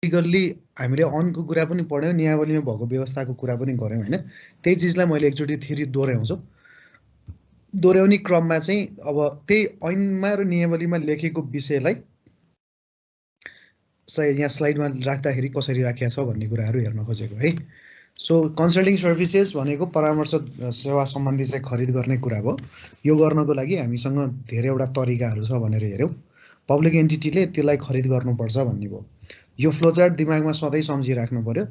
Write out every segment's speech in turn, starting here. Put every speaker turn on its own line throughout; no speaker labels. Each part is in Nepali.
लिगल्ली हामीले अनको कुरा पनि पढ्यौँ, नियमावलीमा भएको व्यवस्थाको कुरा पनि गऱ्यौँ होइन। त्यही चिजलाई मैले एकचोटि फेरि दोहोऱ्याउँछु। दोहोऱ्याउने क्रममा चाहिँ अब त्यही ऐनमा र नियमावलीमा लेखेको विषयलाई यहाँ स्लाइडमा राख्दाखेरि कसरी राखिएको छ भन्ने कुराहरू हेर्न खोजेको है। सो कन्सल्टिङ सर्भिसेस भनेको परामर्श सेवा सम्बन्धी चाहिँ खरिद गर्ने कुरा हो। यो गर्नको लागि हामीसँग धेरैवटा तरिकाहरू छ भनेर हेऱ्यौँ। पब्लिक एन्टिटीले त्यसलाई खरिद गर्नुपर्छ भन्ने भयो। यो फ्लोचार्ट दिमागमा सधैँ सम्झिराख्नु पर्यो।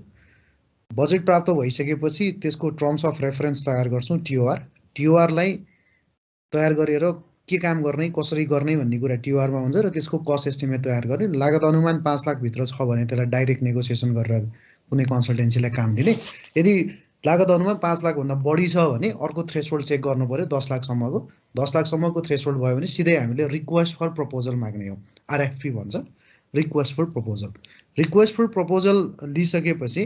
बजेट प्राप्त भइसकेपछि त्यसको टर्म्स अफ रेफरेन्स तयार गर्छौँ, टिओआर। टिओआरलाई तयार गरेर के काम गर्ने, कसरी गर्ने भन्ने कुरा टिओआरमा हुन्छ र त्यसको कस्ट एस्टिमेट तयार गर्ने। लागत अनुमान 5 लाख भित्र छ भने त्यसलाई डाइरेक्ट नेगोसिएसन गरेर कुनै कन्सल्टेन्सीलाई काम दिने। यदि लागत अनुमान 5 लाखभन्दा बढी छ भने अर्को थ्रेसहोल्ड चेक गर्नु पर्यो 10 लाखसम्मको। 10 लाखसम्मको थ्रेसहोल्ड भयो भने सिधै हामीले रिक्वेस्ट फर प्रपोजल माग्ने हो, आरएफपी भन्छ, request for proposal. Request for proposal लिइसकेपछि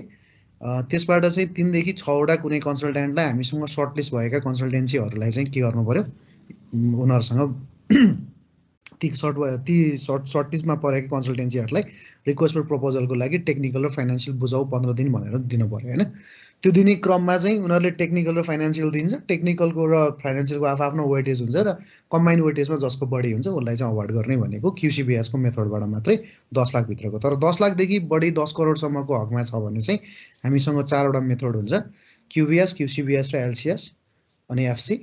त्यसबाट चाहिँ 3 देखि 6वटा कुनै कन्सल्टेन्टलाई हामीसँग सर्टलिस्ट भएका कन्सल्टेन्सीहरूलाई चाहिँ के गर्नु पर्यो, उनीहरूसँग ती सर्टलिस्टमा परेका कन्सल्टेन्सीहरूलाई रिक्वेस्ट फर प्रपोजलको लागि टेक्निकल र फाइनेन्सियल बुझाउ 15 दिन भनेर दिनु पर्यो होइन। त्यो दिने क्रममा चाहिँ उनीहरूले टेक्निकल र फाइनेन्सियल दिन्छ। टेक्निकलको र फाइनेन्सियलको आफ्नो वेटेज हुन्छ र कम्बाइन्ड वेटेजमा जसको बढी हुन्छ उसलाई चाहिँ अवार्ड गर्ने भनेको क्युसिबिएसको मेथडबाट मात्रै 10 लाखभित्रको। तर 10 लाखदेखि बढी 10 करोडसम्मको हकमा छ भने चाहिँ हामीसँग 4वटा मेथड हुन्छ, क्युबिएस, क्युसिबिएस र एलसिएस अनि एफसी।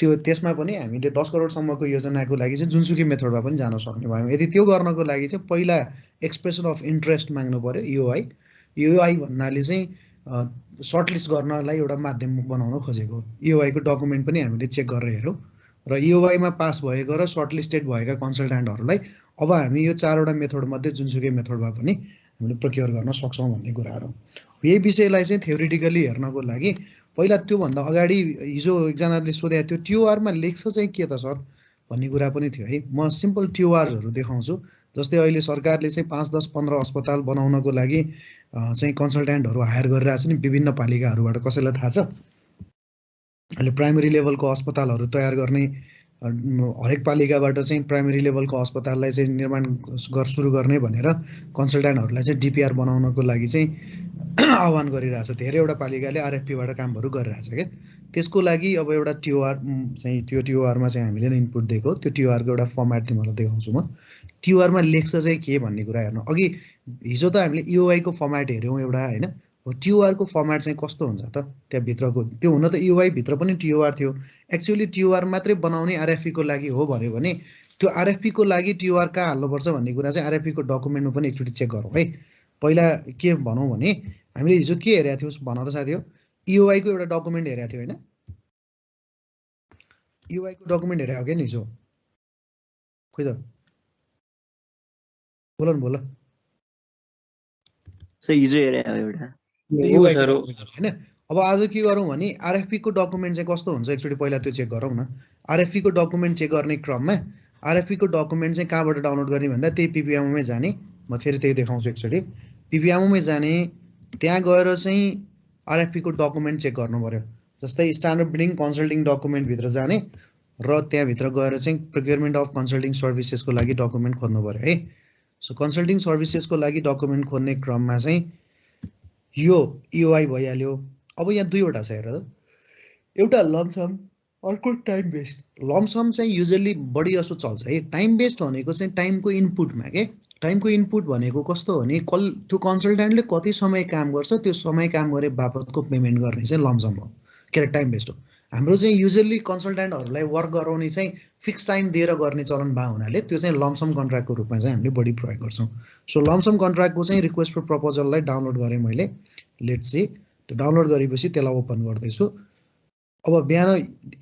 त्यो त्यसमा पनि हामीले 10 करोडसम्मको योजनाको लागि चाहिँ जुनसुकै मेथडमा पनि जान सक्ने भयौँ। यदि त्यो गर्नको लागि चाहिँ पहिला एक्सप्रेसन अफ इन्ट्रेस्ट माग्नु पर्यो, इओआई। इओआई भन्नाले चाहिँ सर्टलिस्ट गर्नलाई एउटा माध्यम बनाउन खोजेको। इओआईको डकुमेन्ट पनि हामीले चेक गरेर हेऱ्यौँ र इओआईमा पास भएको र सर्टलिस्टेड भएका कन्सल्टेन्टहरूलाई अब हामी यो 4वटा मेथडमध्ये जुनसुकै मेथडमा पनि हामीले प्रोक्योर गर्न सक्छौँ भन्ने कुराहरू। यही विषयलाई चाहिँ थ्योरिटिकली हेर्नको लागि पहिला त्योभन्दा अगाडि हिजो एकजनाले सोधे थियो टिओआरमा लेख्छ चाहिँ के त सर भन्ने कुरा पनि थियो है। म सिम्पल टिओआरहरू देखाउँछु। जस्तै अहिले सरकारले चाहिँ 5, 10, 15 अस्पताल बनाउनको लागि चाहिँ कन्सल्टेन्टहरू हायर गरिरहेको छ नि विभिन्न पालिकाहरूबाट। कसैलाई थाहा छ? अहिले प्राइमेरी लेभलको अस्पतालहरू तयार गर्ने हरेक पालिकाबाट चाहिँ प्राइमेरी लेभलको अस्पताललाई चाहिँ निर्माण सुरु गर्ने भनेर कन्सल्टेन्टहरूलाई चाहिँ डिपिआर बनाउनको लागि चाहिँ आह्वान गरिरहेछ। धेरैवटा पालिकाले आरएफपीबाट कामहरू गरिरहेछ क्या। त्यसको लागि अब एउटा टिओआर चाहिँ त्यो टिओआरमा चाहिँ हामीले नै इनपुट दिएको। त्यो टिओआरको एउटा फर्मेट तिमीहरूलाई देखाउँछु म। टिओआरमा लेख्छ चाहिँ के भन्ने कुरा हेर्नु। अघि हिजो त हामीले इओआईको फर्मेट हेऱ्यौँ एउटा होइन। टिओआरको फर्मेट चाहिँ कस्तो हुन्छ त त्यहाँभित्रको? त्यो हुन त इओआई भित्र पनि टिओआर थियो। एक्चुअली टिओआर मात्रै बनाउने आरएफपीको लागि हो भन्यो भने त्यो आरएफपीको लागि टिओआर कहाँ हाल्नुपर्छ भन्ने कुरा चाहिँ आरएफपीको डकुमेन्टमा पनि एकचोटि चेक गरौँ है। पहिला के भनौँ भने हामीले हिजो के हेरेको थियौँ भन त साथी हो, इओआईको एउटा डकुमेन्ट हेरेको थियो होइन। इओआईको डकुमेन्ट हेरेको क्या नि हिजो? खोइ त बोल न बोल।
हिजो हेरेको एउटा
होइन। अब आज के गरौँ भने आरएफपीको डकुमेन्ट चाहिँ कस्तो हुन्छ एकचोटि पहिला त्यो चेक गरौँ न। आरएफपीको डकुमेन्ट चेक गर्ने क्रममा आरएफपीको डकुमेन्ट चाहिँ कहाँबाट डाउनलोड गर्ने भन्दा त्यही पिपिएमओमै जाने। म फेरि त्यही देखाउँछु एकचोटि। पिपिएमओमै जाने, त्यहाँ गएर चाहिँ आरएफपीको डकुमेन्ट चेक गर्नु पर्यो। जस्तै स्ट्यान्डर्ड बिडिङ कन्सल्टिङ डकुमेन्टभित्र जाने र त्यहाँभित्र गएर चाहिँ प्रोक्योरमेन्ट अफ कन्सल्टिङ सर्भिसेसको लागि डकुमेन्ट खोज्नु पर्यो है। सो कन्सल्टिङ सर्भिसेसको लागि डकुमेन्ट खोज्ने क्रममा चाहिँ यो इओआई भइहाल्यो। अब यहाँ दुईवटा छ हेर, एउटा लमसम अर्को टाइम बेस्ड। लमसम चाहिँ युजली बढी जसो चल्छ है। टाइम बेस्ड भनेको चाहिँ टाइमको इनपुटमा के। टाइमको इनपुट भनेको कस्तो भने त्यो कन्सल्टेन्टले कति समय काम गर्छ त्यो समय काम गरे बापतको पेमेन्ट गर्ने चाहिँ लमसम हो, के अरे टाइम बेस्ड हो। हाम्रो चाहिँ युजली कन्सल्टेन्टहरूलाई वर्क गराउने चाहिँ फिक्स टाइम दिएर गर्ने चलन भए हुनाले त्यो चाहिँ लमसम कन्ट्र्याक्टको रूपमा चाहिँ हामीले बढी प्रयोग गर्छौँ। सो लमसम कन्ट्र्याक्टको चाहिँ रिक्वेस्ट फर प्रपोजललाई डाउनलोड गरेँ मैले। लेट्स सी, त्यो डाउनलोड गरेपछि त्यसलाई ओपन गर्दैछु। अब बिहान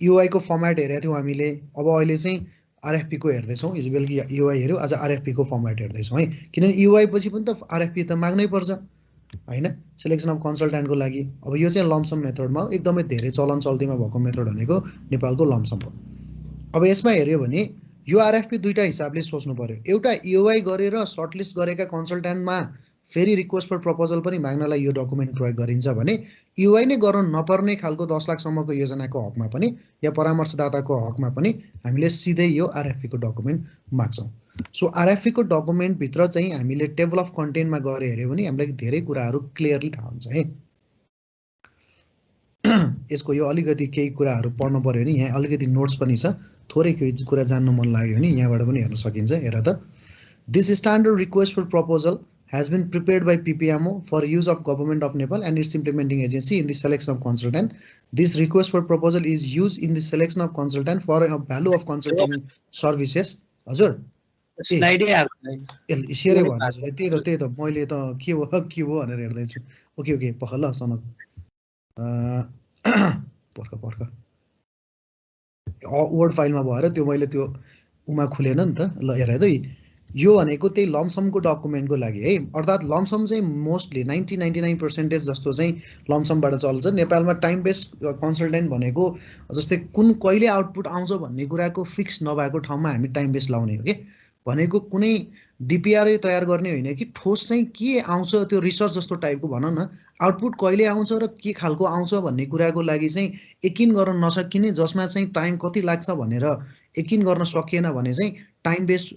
युआईको फर्मेट हेरेको थियौँ हामीले, अब अहिले चाहिँ आरएफपीको हेर्दैछौँ। हिजो बेलुकी युआई हेऱ्यौँ, आज आरएफपीको फर्मेट हेर्दैछौँ है। किनभने युआई पछि पनि त आरएफपी त माग्नै पर्छ होइन, सेलेक्सन अफ कन्सल्टेन्टको लागि। अब यो चाहिँ लमसम मेथडमा हो। एकदमै धेरै चलन चल्तीमा भएको मेथड भनेको नेपालको लमसम हो। अब यसमा हेऱ्यो भने यो आरएफपी दुईवटा हिसाबले सोच्नु पर्यो। एउटा इओआई गरेर सर्टलिस्ट गरेका कन्सल्टेन्टमा फेरि रिक्वेस्ट फर प्रपोजल पनि माग्नलाई यो डकुमेन्ट प्रयोग गरिन्छ भने इओआई नै गर्नु नपर्ने खालको 10 लाखसम्मको योजनाको हकमा पनि या परामर्शदाताको हकमा पनि हामीले सिधै यो आरएफपीको डकुमेन्ट माग्छौँ। सो आरएफपी को डकुमेन्ट भित्र चाहिँ हामीले टेबल अफ कन्टेन्टमा गरे हेऱ्यो भने हामीलाई धेरै कुराहरू क्लियरली थाहा हुन्छ है। यसको यो अलिकति केही कुराहरू पढ्नु पर्यो भने यहाँ अलिकति नोट्स पनि छ, थोरै केही कुरा जान्नु मन लाग्यो भने यहाँबाट पनि हेर्न सकिन्छ। हेर त, this standard request for proposal has been prepared by PPMO for use of Government of Nepal and its implementing agency in the selection of consultant. This request for proposal is used in the selection of consultant for a value of consulting services. हजुर
स्लाइडै आएको छैन।
सेयरै भन्नु त्यही त मैले त के हो भनेर हेर्दैछु। ओके पख ल सनक पर्ख वर्ड फाइलमा भएर त्यो मैले त्यो उमा खुलेन नि त। ल हेर है, यो भनेको त्यही लमसमको डकुमेन्टको लागि है। अर्थात् लमसम चाहिँ मोस्टली 99% जस्तो चाहिँ लमसमबाट चल्छ। नेपालमा टाइम बेस्ड कन्सल्टेन्ट भनेको जस्तै कुन कहिले आउटपुट आउँछ भन्ने कुराको फिक्स नभएको ठाउँमा हामी टाइम बेस्ड लाउने हो कि भनेको कुनै डिपिआरै तयार गर्ने होइन कि ठोस चाहिँ के आउँछ त्यो रिसर्च जस्तो टाइपको भनौँ न, आउटपुट कहिले आउँछ र के खालको आउँछ भन्ने कुराको लागि चाहिँ यकिन गर्न नसकिने, जसमा चाहिँ टाइम कति लाग्छ भनेर यकिन गर्न सकिएन भने चाहिँ टाइम बेस्ड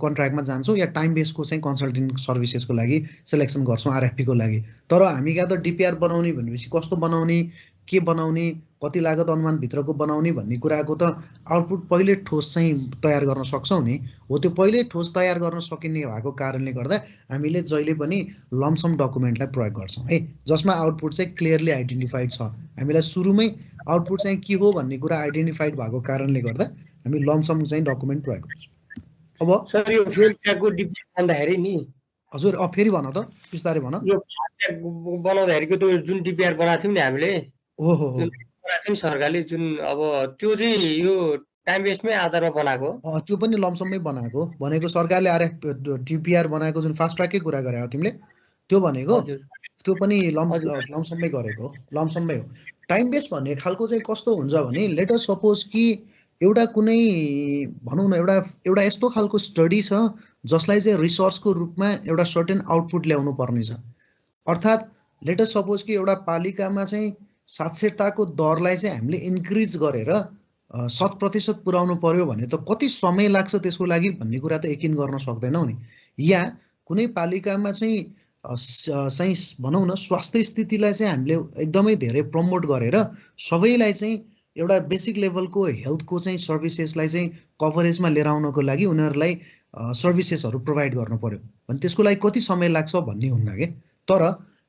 कन्ट्र्याक्टमा जान्छौँ या टाइम बेस्डको चाहिँ कन्सल्टिङ सर्भिसेसको लागि सेलेक्सन गर्छौँ आरएफपीको लागि। तर हामी कहाँ त डिपिआर बनाउने भनेपछि कस्तो बनाउने, के बनाउने, कति लागत अनुमानभित्रको बनाउने भन्ने कुराको त आउटपुट पहिले ठोस चाहिँ तयार गर्न सक्छौँ नि। हो त्यो पहिले ठोस तयार गर्न सकिने भएको कारणले गर्दा हामीले जहिले पनि लमसम डकुमेन्टलाई प्रयोग गर्छौँ है, जसमा आउटपुट चाहिँ क्लियरली आइडेन्टिफाइड छ। हामीलाई सुरुमै आउटपुट चाहिँ के हो भन्ने कुरा आइडेन्टिफाइड भएको कारणले गर्दा हामी लमसम चाहिँ डकुमेन्ट प्रयोग गर्छौँ। अब
सर यो फास्ट्यागको डिपिआर भन्दाखेरि नि
हजुर फेरि भन त, बिस्तारै भन।
यो फास्ट्याग बनाउँदाखेरिको त्यो जुन डिपिआर बनाएको थियौँ नि हामीले,
ओहो
बनाएको थियो नि सरकारले जुन, अब त्यो चाहिँ यो टाइम बेस्डमै आधारमा बनाएको
त्यो पनि लमसममै बनाएको भनेको सरकारले आरएफ डिपिआर बनाएको जुन फास्ट ट्र्याककै कुरा गरे हो तिमीले, त्यो भनेको त्यो पनि लमसममै गरेको हो, लमसममै हो। टाइम बेस्ड भन्ने खालको चाहिँ कस्तो हुन्छ भने लेट अस सपोज कि एउटा कुनै भनौँ न एउटा यस्तो खालको स्टडी छ जसलाई चाहिँ रिसर्चको रूपमा एउटा सर्टेन आउटपुट ल्याउनु पर्ने छ। अर्थात् लेट अस सपोज कि एउटा पालिकामा चाहिँ साक्षरताको दरलाई चाहिँ हामीले इन्क्रिज गरेर 100% पुर्याउनु पर्यो भने त कति समय लाग्छ त्यसको लागि भन्ने कुरा त यकिन गर्न सक्दैनौँ नि। या कुनै पालिकामा चाहिँ भनौँ न स्वास्थ्य स्थितिलाई चाहिँ हामीले एकदमै धेरै प्रमोट गरेर सबैलाई चाहिँ एउटा बेसिक लेभलको हेल्थको चाहिँ सर्भिसेसलाई चाहिँ कभरेजमा लिएर आउनको लागि उनीहरूलाई सर्भिसेसहरू प्रोभाइड गर्नु पर्यो भने त्यसको लागि कति समय लाग्छ भन्ने हुन्न के। तर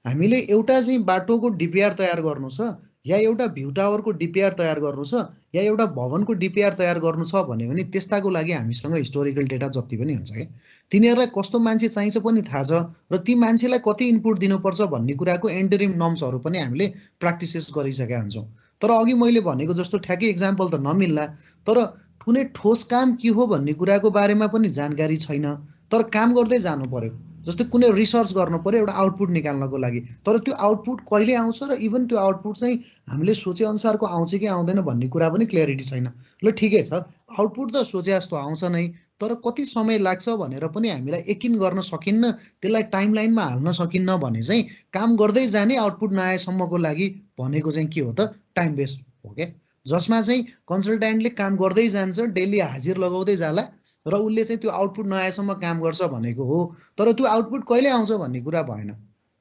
हामीले एउटा चाहिँ बाटोको डिपिआर तयार गर्नु छ या एउटा भ्यू टावरको डिपिआर तयार गर्नु छ या एउटा भवनको डिपिआर तयार गर्नु छ भने त्यस्ताको लागि हामीसँग हिस्टोरिकल डेटा जति पनि हुन्छ क्या, तिनीहरूलाई कस्तो मान्छे चाहिन्छ पनि थाहा छ र ती मान्छेलाई कति इनपुट दिनुपर्छ भन्ने कुराको एन्टरिम नर्म्सहरू पनि हामीले प्र्याक्टिसेस गरिसकेका हुन्छौँ। तर अघि मैले भनेको जस्तो ठ्याक्कै इक्जाम्पल त नमिल्ला, तर कुनै ठोस काम के हो भन्ने कुराको बारेमा पनि जानकारी छैन, तर काम गर्दै जानु पर्यो। जस्तै कुनै रिसर्च गर्नु पर्यो एउटा आउटपुट निकाल्नको लागि, तर त्यो आउटपुट कहिले आउँछ र इभन त्यो आउटपुट चाहिँ हामीले सोचे अनुसारको आउँछ कि आउँदैन भन्ने कुरा पनि क्ल्यारिटी छैन। ल ठिकै छ, आउटपुट त सोचे जस्तो आउँछ नै, तर कति समय लाग्छ भनेर पनि हामीलाई यकिन गर्न सकिन्न, त्यसलाई टाइमलाइनमा हाल्न सकिन्न भने चाहिँ काम गर्दै जाने आउटपुट नआएसम्मको लागि भनेको चाहिँ के हो त टाइम बेस्ड हो क्या, जसमा चाहिँ कन्सल्ट्यान्टले काम गर्दै जान्छ, डेली हाजिर लगाउँदै जाला र उसले चाहिँ त्यो आउटपुट नआएसम्म काम गर्छ भनेको हो। तर त्यो आउटपुट कहिले आउँछ भन्ने कुरा भएन।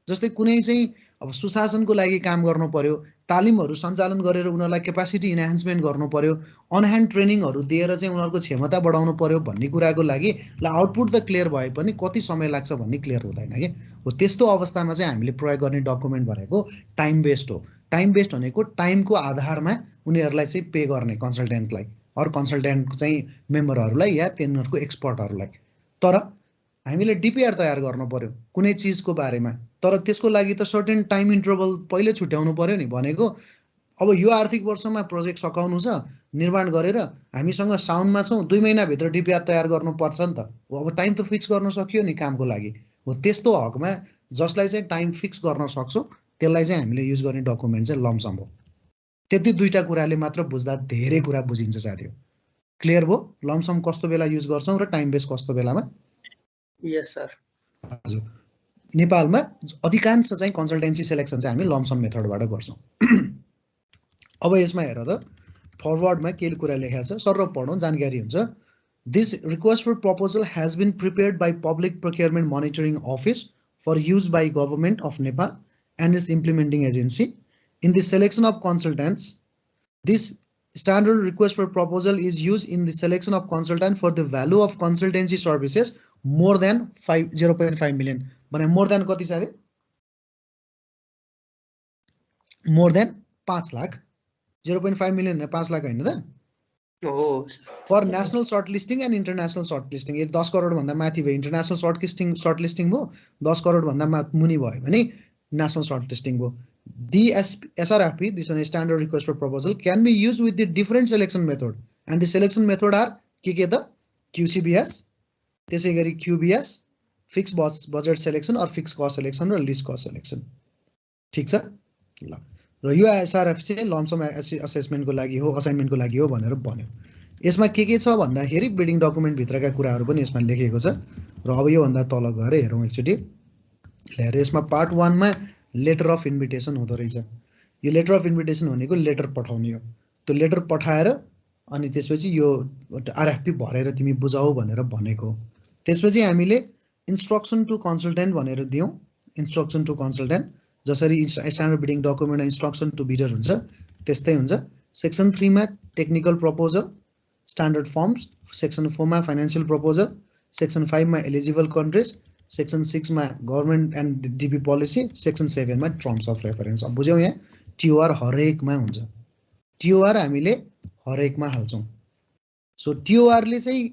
जस्तै कुनै चाहिँ अब सुशासनको लागि काम गर्नु पर्यो, तालिमहरू सञ्चालन गरेर उनीहरूलाई क्यापासिटी इन्हान्समेन्ट गर्नु पर्यो, अनह्यान्ड ट्रेनिङहरू दिएर चाहिँ उनीहरूको क्षमता बढाउनु पर्यो भन्ने कुराको लागि ल आउटपुट त क्लियर भए पनि कति समय लाग्छ भन्ने क्लियर हुँदैन कि। हो त्यस्तो अवस्थामा चाहिँ हामीले प्रयोग गर्ने डकुमेन्ट भनेको टाइम बेस्ड हो। टाइम बेस्ड भनेको टाइमको आधारमा उनीहरूलाई चाहिँ पे गर्ने कन्सल्टेन्टलाई अरू कन्सल्टेन्ट चाहिँ मेम्बरहरूलाई या तिनीहरूको एक्सपर्टहरूलाई। तर हामीले डिपिआर तयार गर्नु पर्यो कुनै चिजको बारेमा, तर त्यसको लागि त सर्टेन टाइम इन्टरभल पहिले छुट्याउनु पर्यो नि। भनेको अब यो आर्थिक वर्षमा प्रोजेक्ट सकाउनु छ निर्माण गरेर हामीसँग साउनमा छौँ, 2 महिनाभित्र डिपिआर तयार गर्नुपर्छ नि त। अब टाइम त फिक्स गर्न सकियो नि कामको लागि। हो त्यस्तो हकमा जसलाई चाहिँ टाइम फिक्स गर्न सक्छौँ त्यसलाई चाहिँ हामीले युज गर्ने डकुमेन्ट चाहिँ लमसम हो। त्यति दुईटा कुराले मात्र बुझ्दा धेरै कुरा बुझिन्छ साथीहरू। क्लियर भयो लमसम कस्तो बेला युज गर्छौँ र टाइम बेस कस्तो बेलामा?
यस सर।
हजुर, नेपालमा अधिकांश चाहिँ कन्सल्टेन्सी सेलेक्सन चाहिँ हामी लमसम मेथडबाट गर्छौँ। अब यसमा हेर त फरवर्डमा के कुरा लेखेको छ सर र पढौँ जानकारी हुन्छ। This request for proposal has been prepared by Public Procurement Monitoring Office for use by Government of Nepal and its implementing agency. In the selection of consultants, this standard request for proposal is used in the selection of consultant for the value of consultancy services more than 0.5 million. But more than कति छ अरे? More than 5 lakh. 0.5 million ne 5 lakh हैन त?
हो
For national shortlisting and international shortlisting. ये 10 करोड भन्दा माथि भयो इन्टरनेशनल shortlisting भयो 10 करोड भन्दा मुनि भयो भने national shortlisting भयो. The SRFP, this one standard request for proposal, can be used with the different selection method, and the selection method are के त QCBS, त्यसै गरी QBS, fixed budget selection or fixed cost selection र least cost selection. ठीक छ ल र यो SRF चाहिँ लम्सम असेसमेन्ट को लागि हो, असाइनमेन्ट को लागि हो भनेर भन्यो. यसमा के छ भन्दाखेरि बिडिङ डकुमेन्ट भित्रका कुराहरू पनि यसमा लेखेको छ र अब यो भन्दा तल गएर हेरौँ एकचोटी. हेर यसमा पार्ट 1 मा लेटर अफ इन्भिटेसन हुँदो रहेछ. यो लेटर अफ इन्भिटेसन भनेको लेटर पठाउने हो. त्यो लेटर पठाएर अनि त्यसपछि यो आरएफपी भरेर तिमी बुझाऊ भनेर भनेको. त्यसपछि हामीले इन्स्ट्रक्सन टु कन्सल्टेन्ट भनेर दियौं. इन्स्ट्रक्सन टु कन्सल्टेन्ट जसरी standard bidding document instruction to bidder हुन्छ त्यस्तै हुन्छ. सेक्सन 3 मा technical proposal standard forms, section 4 मा फाइनान्शियल प्रपोजल, सेक्सन 5 मा एलिजिबल कन्ट्रीज, सेक्सन 6 मा government and DP policy, section 7 मा टर्म्स अफ रेफरेन्स. अब बुझ्यौ यहाँ टीओआर हरेकमा हुन्छ. टीओआर हामीले हरेकमा हाल्छौं. सो टीओआर ले चाहिँ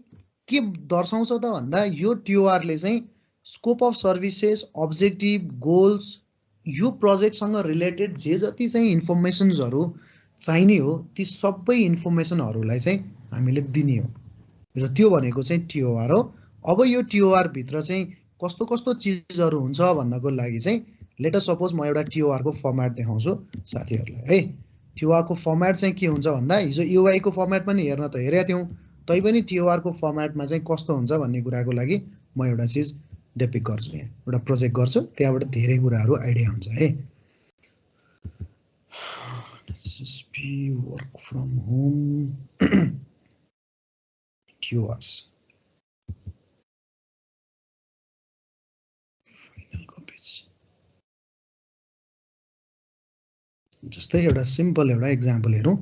के दर्शाउँछ त भन्दा यो टीओआर ले चाहिँ scope of services, objective, goals, यो प्रोजेक्टसँग रिलेटेड जे जति चाहिँ इन्फर्मेसन्सहरु चाहिने हो ती सबै इन्फर्मेसनहरुलाई चाहिँ हामीले दिने हो र त्यो भनेको चाहिँ टीओआर हो. अब यो टीओआर भित्र चाहिँ कस्तो कस्तो चीजहरु हुन्छ भन्नको लागि चाहिँ लेट अस सपोज म एउटा टीओआर को फर्मेट देखाउँछु साथीहरुलाई है. टीओआर को फर्मेट चाहिँ के हुन्छ भन्दा हिजो यूआई को फर्मेट पनि हेर्न त हेरेका थियौ, तै पनि टीओआर को फर्मेटमा चाहिँ कस्तो हुन्छ भन्ने कुराको लागि म एउटा चीज डेपिक गर्छु, यहाँ एउटा प्रोजेक्ट गर्छु, त्यहाँबाट धेरै कुराहरु आइडिया हुन्छ है. Work from home TORs final copies जस्तै एउटा सिम्पल एउटा एक्जाम्पल हेरौँ.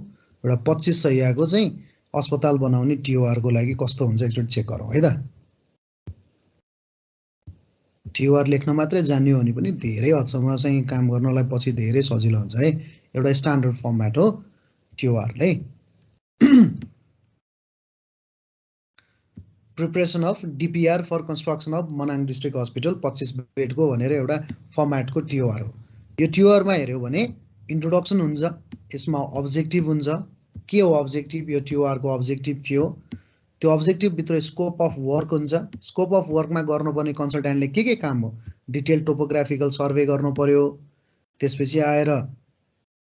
एउटा 25 सयको चाहिँ अस्पताल बनाउने टीओआर को लागि कस्तो हुन्छ एकचोटी चेक गरौँ है त. टीओआर लेख्न मात्रै जान्ने हो भने पनि धेरै हदसम्म चाहिँ काम गर्नलाई पछि धेरै सजिलो हुन्छ है. एउटा स्ट्यान्डर्ड फर्मेट हो टीओआर ले. Preparation of DPR for construction of Manang district hospital 25 bed को भनेर एउटा फर्मेट को टीओआर हो. यो टीओआर मा हेर्यो भने इन्ट्रोडक्सन हुन्छ, यसमा अब्जेक्टिभ हुन्छ. के हो अब्जेक्टिभ? यो टीओआर को अब्जेक्टिभ के हो? त्यो अब्जेक्टिभ भित्र स्कोप अफ वर्क हुन्छ. स्कोप अफ वर्कमा गर्नुपर्ने कन्सल्टेन्टले के काम हो? डिटेल टोपोग्राफिकल सर्वे गर्नु पर्यो, त्यसपछि आएर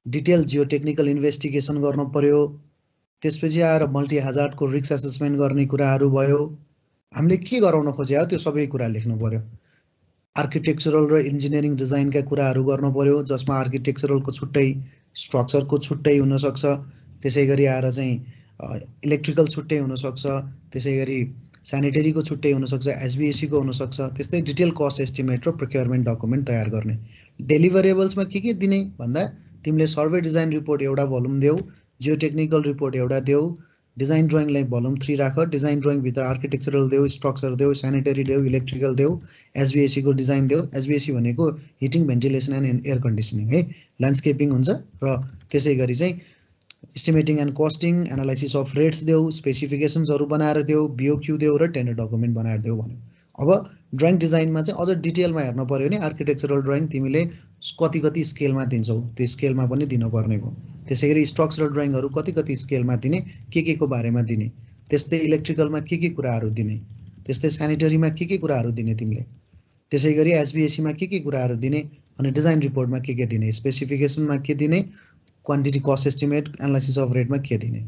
डिटेल जियो टेक्निकल इन्भेस्टिगेसन गर्नु पर्यो, त्यसपछि आएर मल्टी हजार्ड को रिस्क असेसमेन्ट गर्ने कुराहरु भयो. हामीले के गराउन खोजे हो त्यो सबै कुरा लेख्नु पर्यो. आर्किटेक्चरल र इन्जिनियरिङ डिजाइन का कुराहरु गर्नु पर्यो, जसमा आर्किटेक्चरल को छुट्टै, स्ट्रक्चर को छुट्टै हुन सक्छ, त्यसैगरी आएर चाहिँ इलेक्ट्रिकल छुट्टै हुन सक्छ, त्यसैगरी स्यानिटरी को छुट्टै हुन सक्छ, एसबीएसी को हुन सक्छ. त्यस्तै डिटेल कस्ट एस्टिमेट र प्रोक्योरमेन्ट डकुमेन्ट तयार गर्ने. डेलिभरेबल्समा के दिने भन्दा तिमीले सर्वे डिजाइन रिपोर्ट एउटा भोल्युम देऊ, जियो टेक्निकल रिपोर्ट एउटा देऊ, डिजाइन ड्राइङलाई भोल्युम 3 राख, डिजाइन ड्राइङ भित्र आर्किटेक्चरल देऊ, स्ट्रक्चर देऊ, स्यानिटरी देऊ, इलेक्ट्रिकल देऊ, एसबीएसी को डिजाइन देऊ. एसबीएसी भनेको heating ventilation and air conditioning है. ल्यान्डस्केपिङ हुन्छ र त्यसैगरी चाहिँ estimating and costing, analysis of rates देऊ, स्पेसिफिकेसन्सहरु बनाएर देऊ, बीओक्यू देऊ र टेन्डर डकुमेन्ट बनाएर देऊ भन्यो. अब ड्राइङ डिजाइनमा चाहिँ अझ डिटेलमा हेर्न पर्यो भने आर्किटेक्चरल ड्राइङ तिमीले कति स्केलमा दिन्छौ त्यो स्केलमा पनि दिनुपर्ने भयो. त्यसैगरी स्ट्रक्चरल ड्राइङहरु कति स्केलमा दिने, के को बारेमा दिने, त्यस्तै इलेक्ट्रिकलमा के कुराहरु दिने, त्यस्तै स्यानिटरीमा के कुराहरु दिने तिमीले, त्यसैगरी एसबीएसीमा के कुराहरु दिने, अनि डिजाइन रिपोर्टमा के दिने, स्पेसिफिकेसनमा के दिने, quantity cost estimate, analysis of रेटमा के दिने.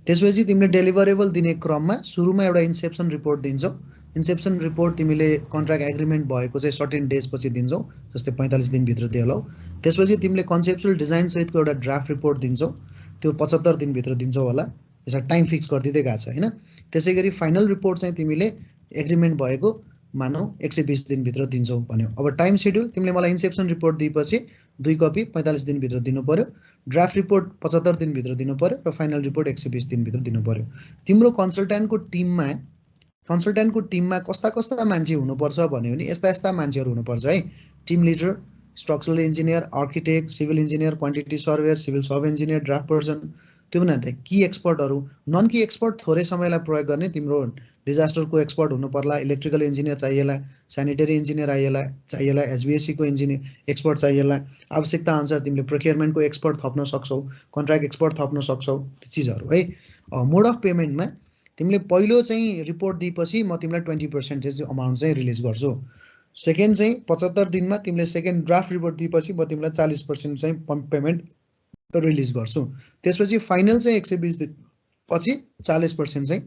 त्यसपछि तिमीले डेलिभरेबल दिने क्रममा सुरुमा एउटा इन्सेप्सन रिपोर्ट दिन्छौ. इन्सेप्सन रिपोर्ट तिमीले कन्ट्र्याक्ट एग्रीमेन्ट भएको चाहिँ सर्टेन डेज पछि दिन्छौ, जस्तै 45 दिन भित्र देऊ. त्यसपछि तिमीले कन्सेप्चुअल डिजाइन सहितको एउटा ड्राफ्ट रिपोर्ट दिन्छौ, त्यो 75 दिन भित्र दिन्छौ होला. यसलाई टाइम फिक्स गरिदिँदै गएको छ होइन। त्यसै गरी फाइनल रिपोर्ट चाहिँ तिमीले एग्रिमेन्ट भएको मानौ 120 दिनभित्र दिन्छौ भन्यो। अब टाइम सेड्युल तिमीले मलाई इन्सेप्सन रिपोर्ट दिएपछि 2 कपी 45 दिनभित्र दिनु पर्यो, ड्राफ्ट रिपोर्ट 75 दिनभित्र दिनु पर्यो र फाइनल रिपोर्ट 120 दिनभित्र दिनु पर्यो। तिम्रो कन्सल्ट्यान्टको टिममा कस्ता कस्ता मान्छे हुनुपर्छ भन्यो भने यस्ता यस्ता मान्छेहरू हुनुपर्छ है। Team leader, structural engineer, architect, civil engineer, quantity surveyor, civil sub engineer, draft person, त्यो पनि की एक्सपर्टहरू। नन की एक्सपर्ट थोरै समयलाई प्रयोग गर्ने, तिम्रो डिजास्टरको एक्सपर्ट हुनु पर्ला, इलेक्ट्रिकल इन्जिनियर चाहिएला, स्यानिटरी इन्जिनियर चाहिएला, एचबिएससीको इन्जिनियर एक्सपर्ट चाहिएला। आवश्यकता अनुसार तिमीले प्रोक्योरमेन्टको एक्सपर्ट थप्न सक्छौ, कन्ट्र्याक्ट एक्सपर्ट थप्न सक्छौ, त्यो चिजहरू है। मोड अफ पेमेन्टमा तिमीले पहिलो चाहिँ रिपोर्ट दिएपछि म तिमीलाई 20% अमाउन्ट चाहिँ रिलिज गर्छु। सेकेन्ड चाहिँ 75 दिनमा तिमीले सेकेन्ड ड्राफ्ट रिपोर्ट दिएपछि म तिमीलाई 40% चाहिँ पेमेन्ट रिलिज गर्छु। त्यसपछि फाइनल चाहिँ 120 दिन पछि 40% चाहिँ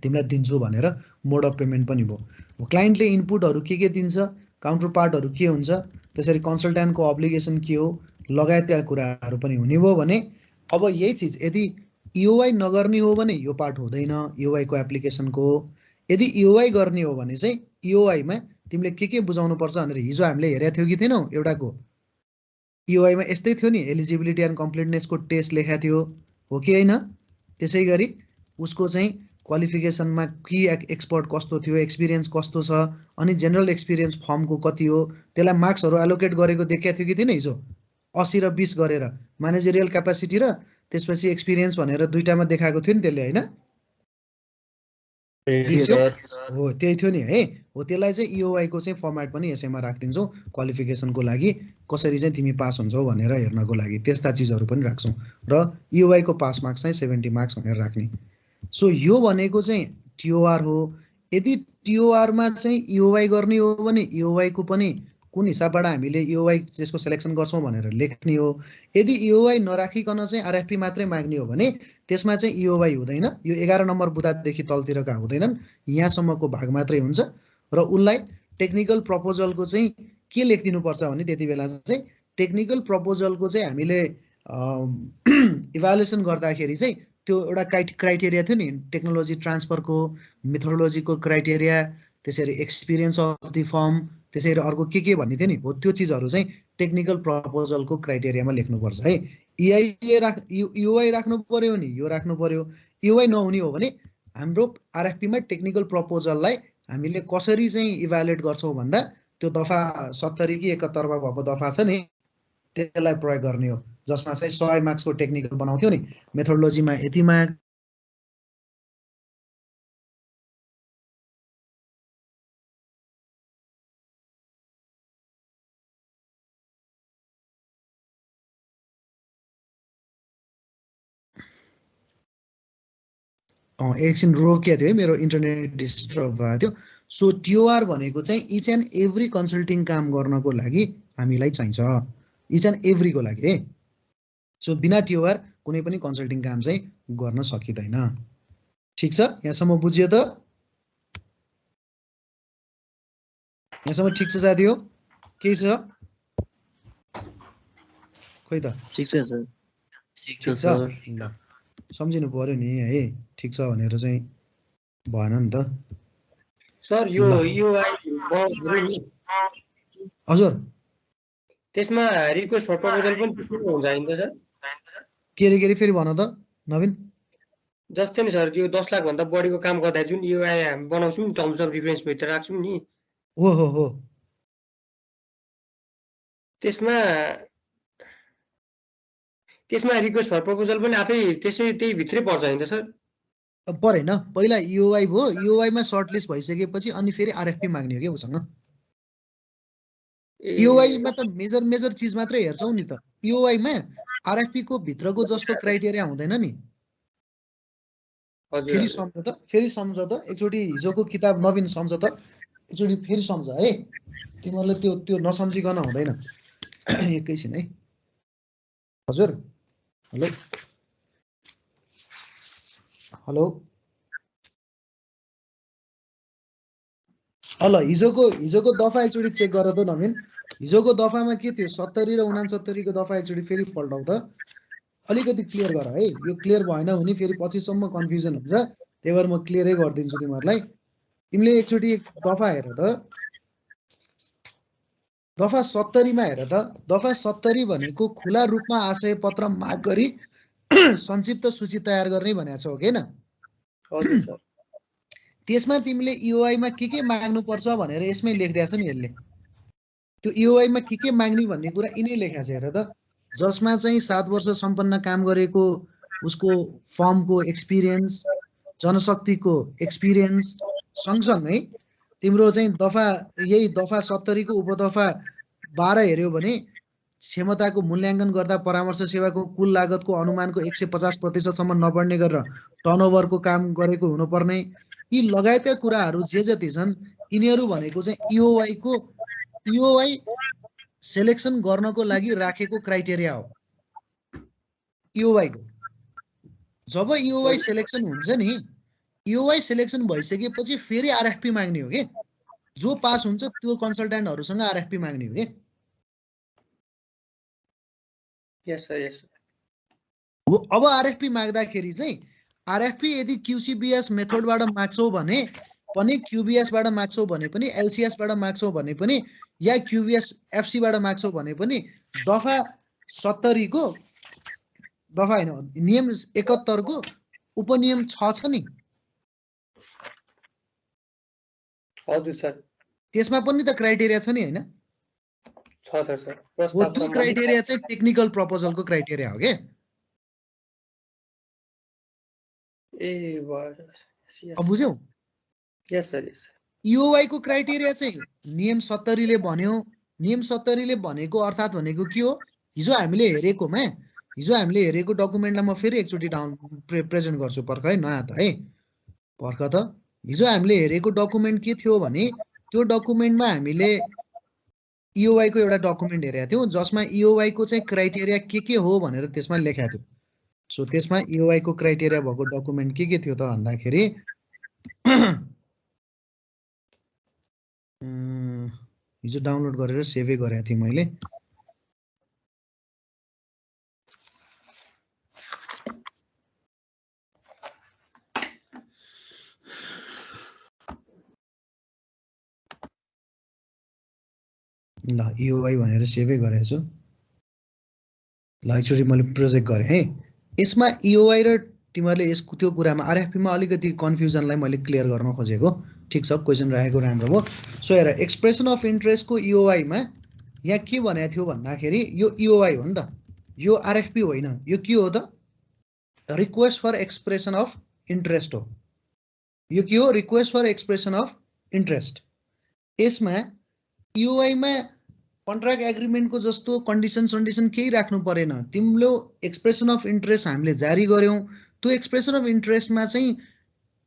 तिमीलाई दिन्छु भनेर मोड अफ पेमेन्ट पनि भयो। क्लाइन्टले इनपुटहरू के दिन्छ, काउन्टर पार्टहरू के हुन्छ, त्यसरी कन्सल्ट्यान्टको अब्लिगेसन के हो लगायतका कुराहरू पनि हुने भयो भने अब यही चिज यदि इओआई नगर्ने हो भने यो पार्ट हुँदैन इओआईको एप्लिकेसनको। यदि इओआई गर्ने हो भने चाहिँ इओआईमा तिमीले के बुझाउनु पर्छ भनेर हिजो हामीले हेरेको थियौ कि थिएनौ एउटाको इओआईमा यस्तै थियो नि, एलिजिबिलिटी एन्ड कम्प्लिटनेसको टेस्ट लेखेको थियो हो कि होइन। त्यसै गरी उसको चाहिँ क्वालिफिकेसनमा की एक्सपर्ट कस्तो थियो, एक्सपिरियन्स कस्तो छ, अनि जेनरल एक्सपिरियन्स फर्मको कति हो, त्यसलाई मार्क्सहरू एलोकेट गरेको देखेको थियो कि थिएन हिजो 80 र 20 गरेर, म्यानेजरियल क्यापासिटी र त्यसपछि एक्सपिरियन्स भनेर दुईटामा देखाएको थियो नि त्यसले होइन। हो त्यही थियो नि है। हो त्यसलाई चाहिँ इओआईको चाहिँ फर्मेट पनि यसैमा राखिदिन्छौँ क्वालिफिकेसनको लागि, कसरी चाहिँ तिमी पास हुन्छौ भनेर हेर्नको लागि त्यस्ता चिजहरू पनि राख्छौँ र इओआईको पास मार्क्स चाहिँ 70 मार्क्स भनेर राख्ने। सो यो भनेको चाहिँ टिओआर हो। यदि टिओआरमा चाहिँ इओआई गर्ने हो भने इओआईको पनि कुन हिसाबबाट हामीले इओआई त्यसको सेलेक्सन गर्छौँ भनेर लेख्ने हो। यदि इओआई नराखिकन चाहिँ आरएफपी मात्रै माग्ने हो भने त्यसमा चाहिँ इओआई हुँदैन, यो 11 नम्बर बुदादेखि तलतिरका हुँदैनन्, यहाँसम्मको भाग मात्रै हुन्छ र उसलाई टेक्निकल प्रपोजलको चाहिँ के लेखिदिनुपर्छ भने त्यति बेला चाहिँ टेक्निकल प्रपोजलको चाहिँ हामीले इभ्यालुएसन गर्दाखेरि चाहिँ त्यो एउटा क्राइटेरिया थियो नि, टेक्नोलोजी ट्रान्सफरको, मेथोडोलोजीको क्राइटेरिया, त्यसरी एक्सपिरियन्स अफ दि फर्म, त्यसरी अर्को के भन्ने थियो नि, हो त्यो चिजहरू चाहिँ टेक्निकल प्रपोजलको क्राइटेरियामा लेख्नुपर्छ है। इओआई राख्नु पर्यो नि यो राख्नु पर्यो। इओआई नहुने हो भने हाम्रो आरएफपीमा टेक्निकल प्रपोजललाई हामीले कसरी चाहिँ इभ्यालुएट गर्छौँ भन्दा त्यो दफा 70 कि 71 भएको दफा छ नि त्यसलाई प्रयोग गर्ने हो, जसमा चाहिँ 100 मार्क्सको टेक्निकल बनाउँथ्यो नि, मेथोडोलोजीमा यति मार्क्स, एकछिन रोकिएको थियो है, मेरो इन्टरनेट डिस्टर्ब भएको थियो। सो टिओआर भनेको चाहिँ इच एन्ड एभ्री कन्सल्टिङ काम गर्नको लागि हामीलाई चाहिन्छ, इच एन्ड एभ्रीको लागि है। सो बिना टिओआर कुनै पनि कन्सल्टिङ काम चाहिँ गर्न सकिँदैन। ठिक छ, यहाँसम्म बुझियो त? यहाँसम्म ठिक छ साथी हो? केही छ खोइ त?
ठिक छ सर,
ठिक छ ल, सम्झिनु पर्यो नि है, ठिक छ भनेर चाहिँ भएन नि त
सर। यो इओआई बनाउँदाखेरि नि
हजुर
त्यसमा रिक्वेस्ट फर प्रपोजल पनि त्यस्तै हुन्छ नि त सर?
के फेरि भन त नवीन।
जस्तै नि सर, यो 10 लाख भन्दा बढीको काम गर्दा जुन इओआई हामी बनाउँछौँ नि, टर्म्स अफ रिफरेन्स भित्र राख्छौँ नि,
हो
त्यसमा रिक्वेस्ट फर प्रपोजल पनि आफै त्यही भित्रै पर्छ हैन त सर?
परेन, पहिला इओआई भयो, इओआईमा सर्टलिस्ट भइसकेपछि अनि फेरि आरएफपी माग्ने हो कि उसँग। इओआईमा त मेजर चिज मात्रै हेर्छौ नि त, इओआईमा आरएफपी को भित्रको जस्तो क्राइटेरिया हुँदैन नि। फेरि सम्झ त एकचोटि हिजोको किताब नवीन सम्झ त एकचोटि फेरि सम्झ है, तिमीहरूले त्यो नसम्झिकन हुँदैन। एकैछिन है हजुर, हेलो हेलो ल, हिजोको दफा एकचोटि चेक गर त नवीन। हिजोको दफामा के थियो, 70 र 69 को दफा एकचोटि फेरि पल्टाउ त। अलिकति क्लियर गर है, यो क्लियर भएन भने फेरि पछिसम्म कन्फ्युजन हुन्छ। त्यही भएर म क्लियरै गरिदिन्छु तिमीहरूलाई। तिमीले एकचोटि दफा हेर त, दफा 70 मा हेर त। दफा 70 भनेको खुला रूपमा आशय पत्र माग गरी संक्षिप्त सूची तयार गर्ने भनेको छ, हो कि हैन?
हजुर सर।
त्यसमा तिमीले EOI मा के माग्नुपर्छ भनेर यसमै लेखिदिएको छ नि यसले। त्यो EOI मा के माग्ने भन्ने कुरा यिनै लेखेको छ हेर त। जसमा चाहिँ 7 वर्ष सम्पन्न काम गरेको उसको फर्मको एक्सपिरियन्स, जनशक्तिको एक्सपिरियन्स सँगसँगै तिम्रो चाहिँ दफा यही दफा 70 को उपदफा 12 हेऱ्यो भने क्षमताको मूल्याङ्कन गर्दा परामर्श सेवाको कुल लागतको अनुमानको 150% सम्म नबढ्ने गरेर टर्नओभरको काम गरेको हुनुपर्ने, यी लगायतका कुराहरू जे जति छन् यिनीहरू भनेको चाहिँ EOI सेलेक्सन गर्नको लागि राखेको क्राइटेरिया हो। EOI को जब EOI सेलेक्सन हुन्छ नि, EOI सेलेक्सन भइसकेपछि फेरि RFP माग्ने हो के। जो पास हुन्छ त्यो कन्सल्टेन्टहरुसँग RFP माग्ने हो के।
यस सर, यस।
अब RFP माग्दाखेरि चाहिँ RFP यदि QCBS मेथडबाट माग्छौ भने पनि, QBS बाट माग्छौ भने पनि, LCS बाट माग्छौ भने पनि, या QBS FC बाट माग्छौ भने पनि दफा 70 को दफा हैन, नियम 71 को उपनियम 6 छ नि।
हजुर सर।
त्यसमा पनि त क्राइटेरिया छ नि हैन?
छ सर।
हो, त्यो क्राइटेरिया चाहिँ टेक्निकल प्रपोजलको क्राइटेरिया हो के।
ए भयो।
अब बुझ्यौ?
यस सर, यस।
EOI को क्राइटेरिया चाहिँ नियम 70 ले भन्यो। नियम 70 ले भनेको अर्थात भनेको के हो? हिजो हामीले हेरेको डकुमेन्टलाई म फेरि एकचोटि डाउन प्रेजेन्ट गर्छु। पर्ख है, नआत है, पर्ख त। हिजो हामीले हेरेको डकुमेन्ट के थियो भने, त्यो डकुमेन्टमा हामीले EOI को एउटा डकुमेन्ट हेरेका थियौँ जसमा EOI को चाहिँ क्राइटेरिया के हो भनेर त्यसमा लेखेको थियो। सो त्यसमा EOI को क्राइटेरिया भएको डकुमेन्ट के थियो त भन्दाखेरि हिजो डाउनलोड गरेर सेभै गरेको थिएँ मैले। ल EOI भनेर सेभै गरेको छु। ल एकचोटि मैले प्रोजेक्ट गरेँ है। यसमा EOI र तिमीहरूले यसको त्यो कुरामा RFP मा अलिकति कन्फ्युजनलाई मैले क्लियर गर्न खोजेको। ठिक छ, क्वेसन राखेको राम्रो हो। सो हेर, एक्सप्रेसन अफ इन्ट्रेस्टको EOI मा यहाँ के भनेको थियो भन्दाखेरि यो EOI हो नि त, यो RFP होइन। यो के हो त? Request for expression of interest हो। यो के हो? Request for expression of interest. यसमा EOI मा कन्ट्र्याक्ट एग्रिमेन्टको जस्तो कन्डिसन केही राख्नु परेन। तिम्रो एक्सप्रेसन अफ इन्ट्रेस्ट हामीले जारी गर्यौं, त्यो एक्सप्रेसन अफ इन्ट्रेस्टमा चाहिँ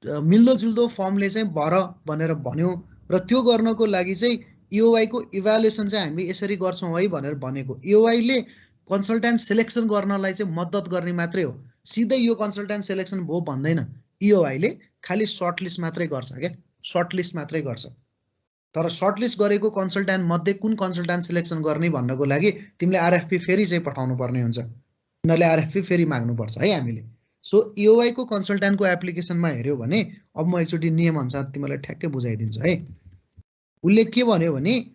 मिल्दोजुल्दो फर्मले चाहिँ भर भनेर भन्यो र त्यो गर्नको लागि चाहिँ EOI को इभ्यालुएसन चाहिँ हामी यसरी गर्छौं है भनेर भनेको। EOI ले कन्सल्टेन्ट सिलेक्सन गर्नलाई चाहिँ मद्दत गर्ने मात्रै हो, सिधै यो कन्सल्टेन्ट सिलेक्सन भो भन्दैन। EOI ले खालि सर्टलिस्ट मात्रै गर्छ के, सर्टलिस्ट मात्रै गर्छ। तर सर्टलिस्ट गरेको कन्सल्टेन्ट मध्ये कुन कन्सल्टेन्ट सिलेक्सन गर्ने भन्नको लागि तिमीले RFP फेरि चाहिँ पठाउनु पर्ने हुन्छ। उनीहरूले RFP फेरि माग्नुपर्छ है हामीले। सो EOI को कन्सल्टेन्टको एप्लिकेसनमा हेऱ्यो भने, अब म एकचोटि नियम अनुसार तिमीलाई ठ्याक्कै बुझाइदिन्छु है। उसले के भन्यो भने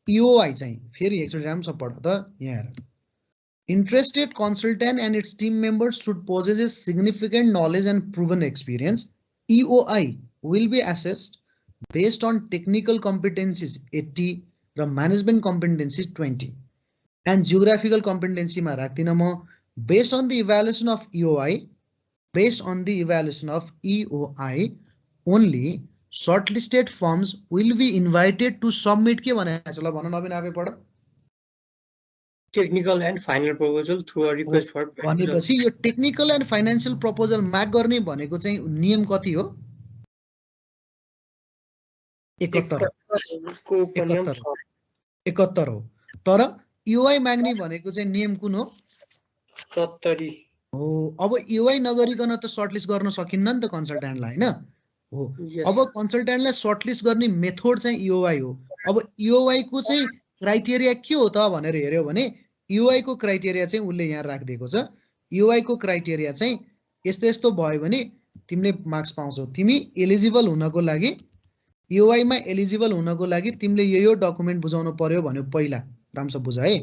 EOI चाहिँ फेरि एकचोटि राम्रोसँग पढ त। यहाँ हेर, interested consultant and its team members should possess significant knowledge and proven experience. EOI will be assessed based on technical competencies 80 र management competencies 20 and geographical competency मा राख्दिन म। based on the evaluation of EOI only shortlisted firms will be invited to submit के भनेको छ ल भन नबिन आफै पढ।
Technical and final proposal through a request for
भनेपछि यो टेक्निकल एन्ड फाइनान्शियल प्रपोजल माग गर्ने भनेको चाहिँ नियम कति हो? 71 हो। तर EOI माग्ने भनेको चाहिँ नियम कुन हो?
70
हो। अब EOI नगरिकन त सर्टलिस्ट गर्न सकिन्न नि त कन्सल्टेन्टलाई, हैन? हो। अब कन्सल्टेन्टलाई सर्टलिस्ट गर्ने मेथड चाहिँ EOI हो। अब EOI को चाहिँ क्राइटेरिया के हो त भनेर हेर्यो भने EOI को क्राइटेरिया चाहिँ उसले यहाँ राखिदिएको छ। EOI को क्राइटेरिया चाहिँ यस्तो यस्तो भयो भने तिमीले मार्क्स पाउँछौ। तिमी एलिजिबल हुनको लागि EOI मा एलिजिबल हुनको लागि तिमीले यो डकुमेन्ट बुझाउनु पर्यो भन्यो पहिला। राम्रोसँग बुझ है,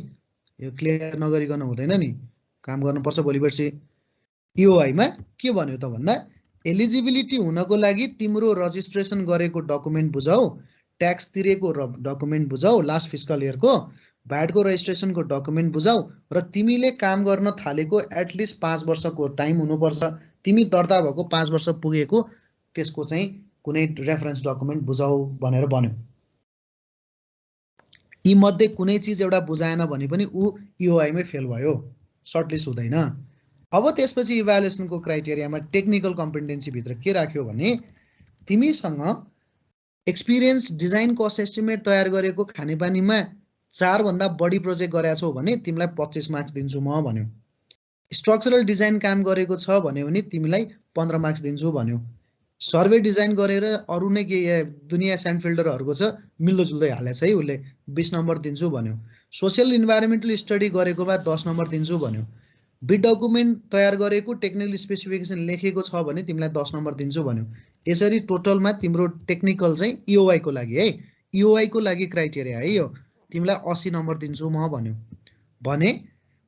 यो क्लियर नगरिकन हुँदैन नि, काम गर्नुपर्छ भोलि पर्सि। EOI मा के भन्यो त भन्दा एलिजिबिलिटी हुनको लागि तिम्रो रजिस्ट्रेसन गरेको डकुमेन्ट बुझाऊ, ट्याक्स तिरेको डकुमेन्ट बुझाऊ, लास्ट फिस्कल इयरको भ्याटको रजिस्ट्रेसनको डकुमेन्ट बुझाऊ र तिमीले काम गर्न थालेको एटलिस्ट 5 वर्षको टाइम हुनुपर्छ। तिमी दर्ता भएको 5 वर्ष पुगेको त्यसको चाहिँ कुनै रेफरेन्स डकुमेन्ट बुझाऊ भनेर भन्यो। यी मध्ये कुनै चिज एउटा बुझाएन भने पनि ऊ EOI मै फेल भयो, सर्टलिस्ट हुँदैन। अब त्यसपछि इभ्यालुएसनको क्राइटेरियामा टेक्निकल कम्पिटेन्सी भित्र के राख्यो भने तिमीसँग एक्सपिरियन्स डिजाइन कस्ट एस्टिमेट तयार गरेको खानेपानीमा 4 भन्दा बढी प्रोजेक्ट गरेका छौ भने तिमीलाई 25 मार्क्स दिन्छु म भन्यो। स्ट्रक्चरल डिजाइन काम गरेको छ भने तिमीलाई 15 मार्क्स दिन्छु भन्यो। सर्वे डिजाइन गरेर अरु नै के दुनिया स्यान्ड फिल्डरहरुको छ मिल्दो जुल्दै हालेछ है, उसले 20 नम्बर दिन्छु भन्यो। सोशल इन्भाइरोमेन्टल स्टडी गरेकोमा 10 नम्बर दिन्छु भन्यो। बिड डकुमेन्ट तयार गरेको टेक्निकल स्पेसिफिकेसन लेखेको छ भने तिमीलाई 10 नम्बर दिन्छु भन्यो। यसरी टोटलमा तिम्रो टेक्निकल चाहिँ EOI को लागि है, EOI को लागि क्राइटेरिया है यो, तिमीलाई 80 नम्बर दिन्छु म भन्यो। भने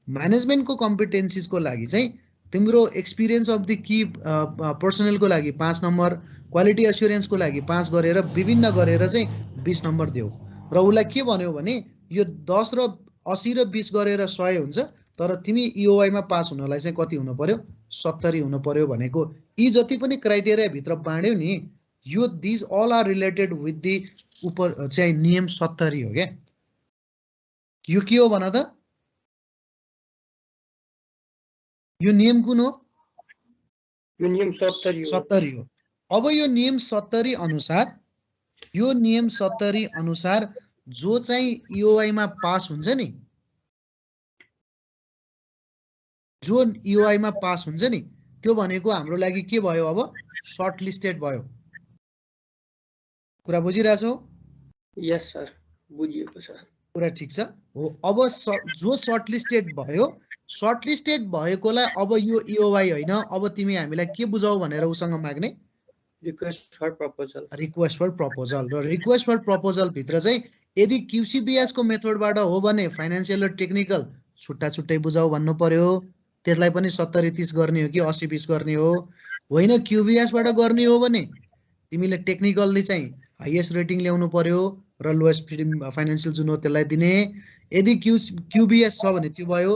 म्यानेजमेन्टको कम्पिटेन्सिजको लागि चाहिँ तिम्रो एक्सपिरियन्स अफ द की पर्सनलको लागि 5 नम्बर, क्वालिटी एस्युरेन्सको लागि 5 गरेर विभिन्न गरेर चाहिँ 20 नम्बर देऊ। र उसलाई के भन्यो भने यो 10 र 80 र 20 गरेर 100 हुन्छ, तर तिमी EOI मा पास हुनलाई चाहिँ कति हुनु पर्यो, 70 हुनु पर्यो भनेको। यी जति पनि क्राइटेरिया भित्र बाँड्यौ नि, यो these all are related with the उपर चाहिँ नियम 70 हो क्या। यो के हो भन त, यो नियम कुन हो?
यो नियम 70
हो। अब यो नियम 70 अनुसार, यो नियम 70 अनुसार जो चाहिँ EOI मा पास हुन्छ नि, जो EOI मा पास हुन्छ नि, त्यो भनेको हाम्रो लागि के भयो, अब सर्ट लिस्टेड भयो। कुरा बुझिरहेछौ?
यस सर, बुझिएको छ।
कुरा ठिक छ हो। अब जो सर्ट लिस्टेड भयो, सर्ट लिस्टेड भएकोलाई अब यो EOI होइन, अब तिमी हामीलाई के बुझाऊ भनेर उसँग माग्ने,
request for proposal.
Request for proposal. र रिक्वेस्ट फर प्रपोजल भित्र चाहिँ यदि QCBS को मेथडबाट हो भने फाइनान्शियल र टेक्निकल छुट्टा छुट्टै बुझाऊ भन्नु पर्यो। त्यसलाई पनि 70-30 गर्ने हो कि 80-20 गर्ने हो, होइन QBS बाट गर्ने हो भने तिमीले टेक्निकलले चाहिँ हाइएस्ट रेटिङ ल्याउनु पर्यो र लोएस्ट फाइनान्शियल जुन हो त्यसलाई दिने। यदि QBS छ भने त्यो भयो,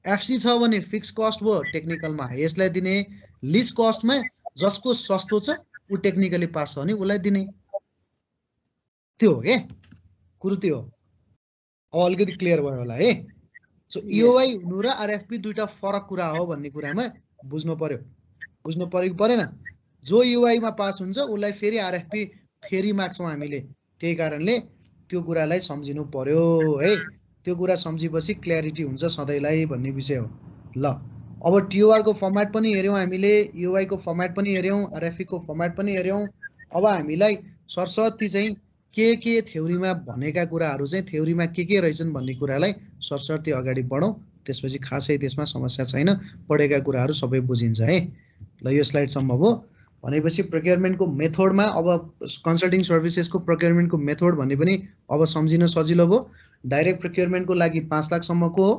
FC छ भने फिक्स कस्ट भयो, टेक्निकलमा हाइएस्टलाई दिने, लिस्ट कस्टमा जसको सस्तो छ ऊ टेक्निकली पास छ भने उसलाई दिने। त्यो हो क्या कुरो, त्यो हो। अब अलिकति क्लियर भयो होला है। सो EOI हुनु र RFP दुईटा फरक कुरा हो भन्ने कुरामा बुझ्नु पर्यो, बुझ्नु पर्यो कि परेन। जो EOI मा पास हुन्छ उसलाई फेरि RFP फेरि माग्छौँ हामीले, त्यही कारणले त्यो कुरालाई सम्झिनु पर्यो है। त्यो कुरा सम्झिपछि क्ल्यारिटी हुन्छ सधैँलाई भन्ने विषय हो। ल अब TOR को फर्मेट पनि हेऱ्यौँ हामीले, EOI को फर्मेट पनि हेऱ्यौँ, RFP को फर्मेट पनि हेऱ्यौँ। अब हामीलाई सरसर्ती चाहिँ के थ्योरीमा भनेका कुराहरू चाहिँ थ्योरीमा के रहेछन् भन्ने कुरालाई सरसर्ती अगाडि बढौँ, त्यसपछि खासै त्यसमा समस्या छैन, पढेका कुराहरू सबै बुझिन्छ है। ल यो स्लाइडसम्म हो। भनेपछि प्रोक्योरमेन्टको मेथडमा अब कन्सल्टिङ सर्भिसेसको प्रोक्योरमेन्टको मेथड भन्ने पनि अब सम्झिन सजिलो भयो। डाइरेक्ट प्रोक्योरमेन्टको लागि 5 लाखसम्मको हो।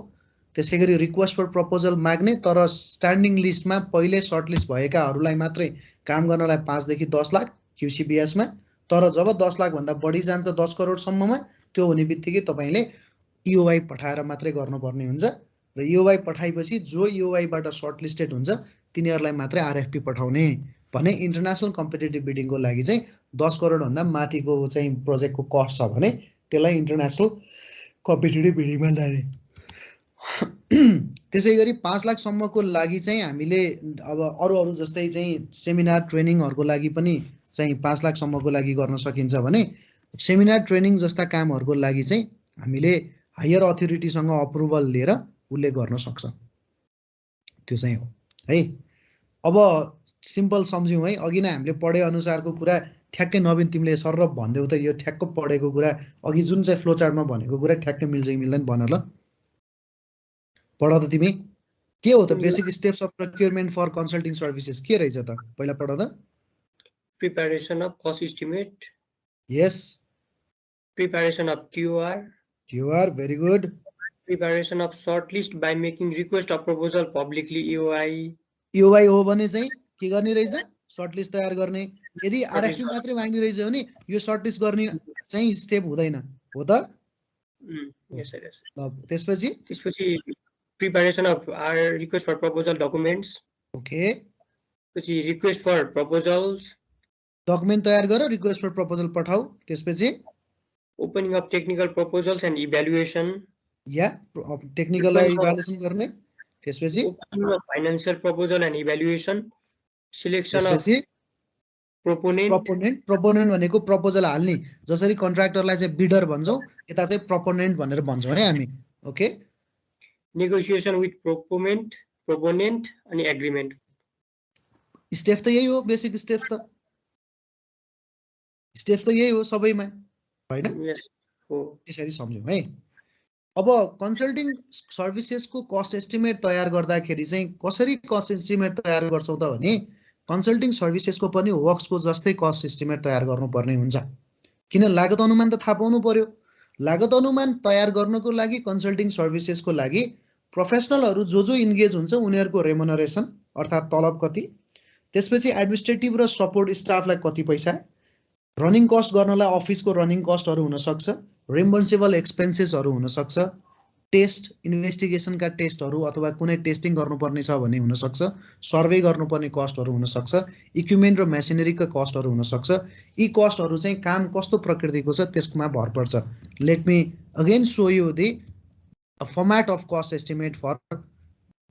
त्यसै गरी रिक्वेस्ट फर प्रपोजल माग्ने तर स्ट्यान्डिङ लिस्टमा पहिले सर्टलिस्ट भएकाहरूलाई मात्रै काम गर्नलाई 5 देखि 10 लाख QCBS मा। तर जब 10 लाख भन्दा बढी जान्छ 10 करोडसम्ममा, त्यो हुने बित्तिकै तपाईँले EOI पठाएर मात्रै गर्नुपर्ने हुन्छ। र EOI पठाएपछि जो EOI बाट सर्टलिस्टेड हुन्छ तिनीहरूलाई मात्रै RFP पठाउने। भने इन्टरनेसनल कम्पिटेटिभ बिडिङको लागि चाहिँ 10 करोड भन्दा माथिको चाहिँ प्रोजेक्टको कस्ट छ भने त्यसलाई इन्टरनेसनल कम्पिटेटिभ बिडिङमा लाने। त्यसै गरी 5 लाखसम्मको लागि चाहिँ हामीले अब अरू जस्तै चाहिँ सेमिनार ट्रेनिङहरूको लागि पनि चाहिँ 5 लाखसम्मको लागि गर्न सकिन्छ भने सेमिनार ट्रेनिङ जस्ता कामहरूको लागि चाहिँ हामीले हायर अथोरिटीसँग अप्रुभल लिएर उसले गर्न सक्छ। त्यो चाहिँ हो है। अब सिम्पल सम्झ्यौँ है, अघि नै हामीले पढे अनुसारको कुरा ठ्याक्कै नवीन तिमीले सर भन्देऊ त यो ठ्याक्क पढेको कुरा अघि जुन चाहिँ फ्लो चार्टमा भनेको कुरा ठ्याक्कै मिल्छ कि मिल्दैन भन ल, पढ त तिमी। के हो त basic steps of procurement for consulting services के रहेछ त पहिला पढ त
preparation of cost estimate,
yes
preparation of QR,
QR very good
preparation of short list by making request of proposal publicly EOI,
EOI हो भने चाहिँ के गर्ने रहेछ सर्ट लिस्ट तयार गर्ने यदि
Short
आरएफपी
list.
मात्रै माग्ने रहेछ भने यो सर्ट लिस्ट गर्ने चाहिँ स्टेप हुँदैन हो त
Yes, sir, yes.
ल त्यसपछि
त्यसपछि preparation of our request for proposal documents,
okay
पछि रिक्वेस्ट फर प्रपोजल्स,
डकुमेन्ट तयार गर रिक्वेस्ट फर प्रपोजल पठाऊ त्यसपछि
opening of technical proposals and evaluation,
या टेक्निकललाई इभ्यालुएसन गर्ने त्यसपछि
opening of financial proposal and evaluation, selection of
त्यसपछि
प्रोपोनेन्ट,
प्रोपोनेन्ट भनेको प्रपोजल हाल्ने जसरी कन्ट्र्याक्टरलाई चाहिँ बिडर भन्छौँ यता चाहिँ प्रोपोनेन्ट भनेर भन्छौँ है हामी ओके
नेगोसिएसन विथ प्रोपोनेन्ट अनि एग्रिमेन्ट।
स्टेप त यही हो बेसिक स्टेप त यही हो सबैमा हैन
Yes, हो।
त्यसरी सम्झौँ है अब कन्सल्टिङ सर्भिसेसको कस्ट एस्टिमेट तयार गर्दाखेरि चाहिँ कसरी कस्ट एस्टिमेट तयार गर्छौँ त भने कन्सल्टिङ सर्भिसेसको पनि वर्क्सको जस्तै कस्ट एस्टिमेट तयार गर्नुपर्ने हुन्छ किन लागत अनुमान त थाहा पाउनु पर्यो लागत अनुमान तयार गर्नको लागि कन्सल्टिङ सर्भिसेसको लागि प्रोफेसनलहरू जो इन्गेज हुन्छ उनीहरूको रेमुनरेसन अर्थात् तलब कति त्यसपछि एडमिनिस्ट्रेटिभ र सपोर्ट स्टाफलाई कति पैसा रनिङ कस्ट गर्नलाई अफिसको रनिङ कस्टहरू हुनसक्छ रिम्बर्सेबल एक्सपेन्सेसहरू हुनसक्छ टेस्ट इन्भेस्टिगेसनका टेस्टहरू अथवा कुनै टेस्टिङ गर्नुपर्ने छ भने हुनसक्छ सर्वे गर्नुपर्ने कस्टहरू हुनसक्छ इक्विपमेन्ट र मेसिनरीका कस्टहरू हुनसक्छ यी कस्टहरू चाहिँ काम कस्तो प्रकृतिको छ त्यसमा भर पर्छ let me again show you the format of cost estimate for